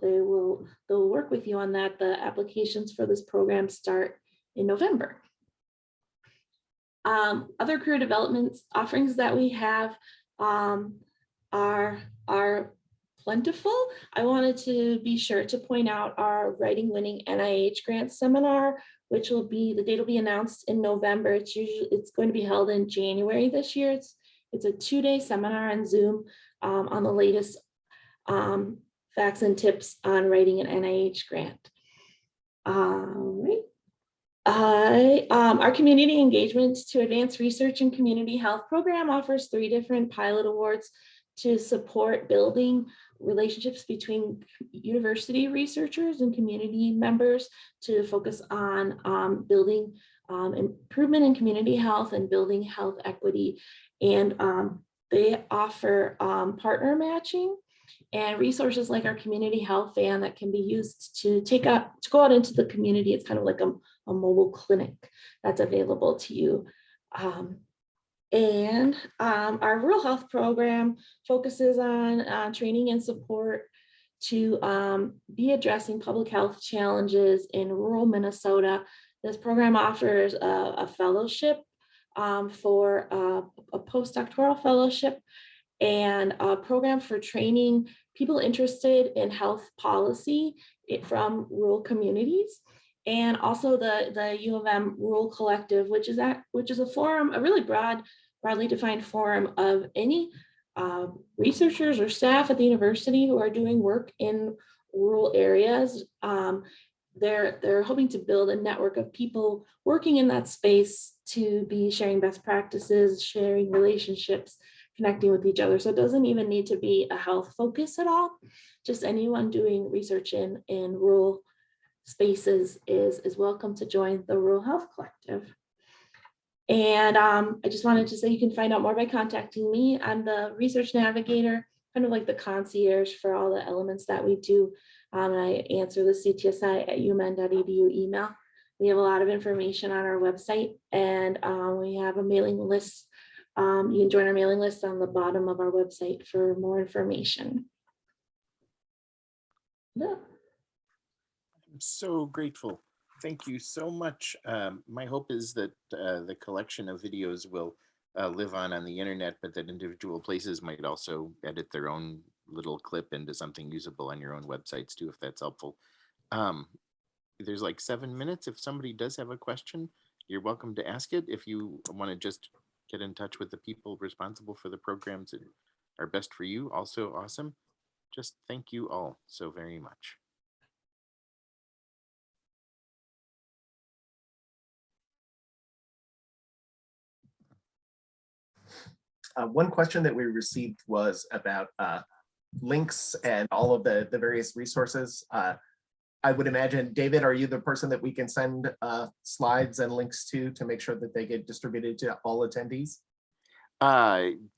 work with you on that. The applications for this program start in November. Other career development offerings that we have are plentiful. I wanted to be sure to point out our Writing Winning NIH Grant Seminar, which will be, the date will be announced in November. It's going to be held in January this year. It's a 2-day seminar on Zoom on the latest facts and tips on writing an NIH grant. All right. Our community engagement to advance research and community health program offers 3 different pilot awards to support building relationships between university researchers and community members to focus on building improvement in community health and building health equity. And they offer partner matching and resources like our community health van that can be used to go out into the community. It's kind of like a mobile clinic that's available to you. And our rural health program focuses on training and support to be addressing public health challenges in rural Minnesota. This program offers a fellowship for a postdoctoral fellowship and a program for training people interested in health policy from rural communities. And also the U of M Rural Collective, which is a forum, a really broadly defined forum of any researchers or staff at the university who are doing work in rural areas. They're hoping to build a network of people working in that space to be sharing best practices, sharing relationships, connecting with each other. So it doesn't even need to be a health focus at all. Just anyone doing research in rural spaces is welcome to join the Rural Health Collective. And I just wanted to say you can find out more by contacting me. I'm the research navigator, kind of like the concierge for all the elements that we do. And I answer the ctsi@umn.edu email. We have a lot of information on our website, and we have a mailing list. You can join our mailing list on the bottom of our website for more information. Yeah. I'm so grateful. Thank you so much. My hope is that the collection of videos will live on the internet, but that individual places might also edit their own little clip into something usable on your own websites too, if that's helpful. There's like 7 minutes. If somebody does have a question, you're welcome to ask it. If you want to just get in touch with the people responsible for the programs that are best for you, also awesome. Just thank you all so very much. One question that we received was about links and all of the various resources. I would imagine, David, are you the person that we can send slides and links to make sure that they get distributed to all attendees?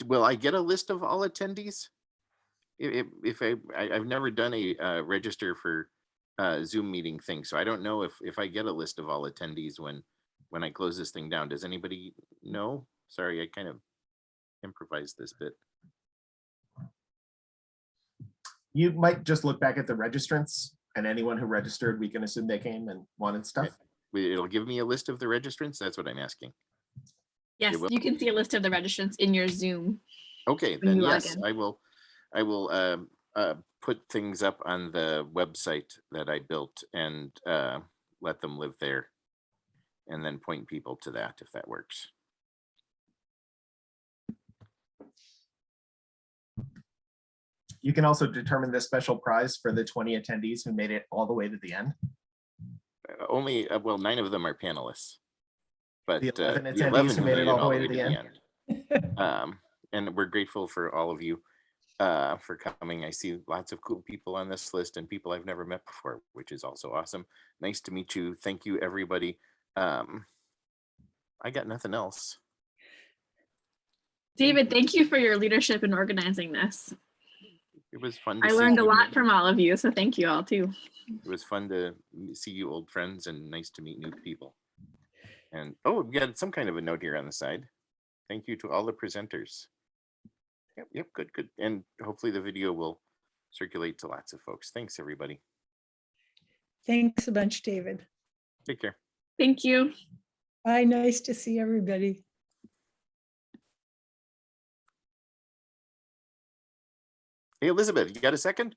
Will I get a list of all attendees? If I've never done a register for Zoom meeting thing, so I don't know if I get a list of all attendees when I close this thing down. Does anybody know? Sorry, I kind of improvised this bit. You might just look back at the registrants, and anyone who registered, we can assume they came and wanted stuff. It'll give me a list of the registrants. That's what I'm asking. Yes, will? you can see a list of the registrants in your Zoom. Okay, when then you log yes, in. I will put things up on the website that I built and let them live there, and then point people to that if that works. You can also determine the special prize for the 20 attendees who made it all the way to the end. Only, well, 9 of them are panelists, but The 11 the attendees 11 who made it all the way to the end. And we're grateful for all of you for coming. I see lots of cool people on this list and people I've never met before, which is also awesome. Nice to meet you. Thank you, everybody. I got nothing else. David, thank you for your leadership in organizing this. It was fun to I see learned a you. lot from all of you, so thank you all too. It was fun to see you old friends and nice to meet new people. And oh, we got some kind of a note here on the side. Thank you to all the presenters. Yep, good. And hopefully the video will circulate to lots of folks. Thanks, everybody. Thanks a bunch, David. Take care. Thank you. Bye, nice to see everybody. Hey, Elizabeth, you got a second?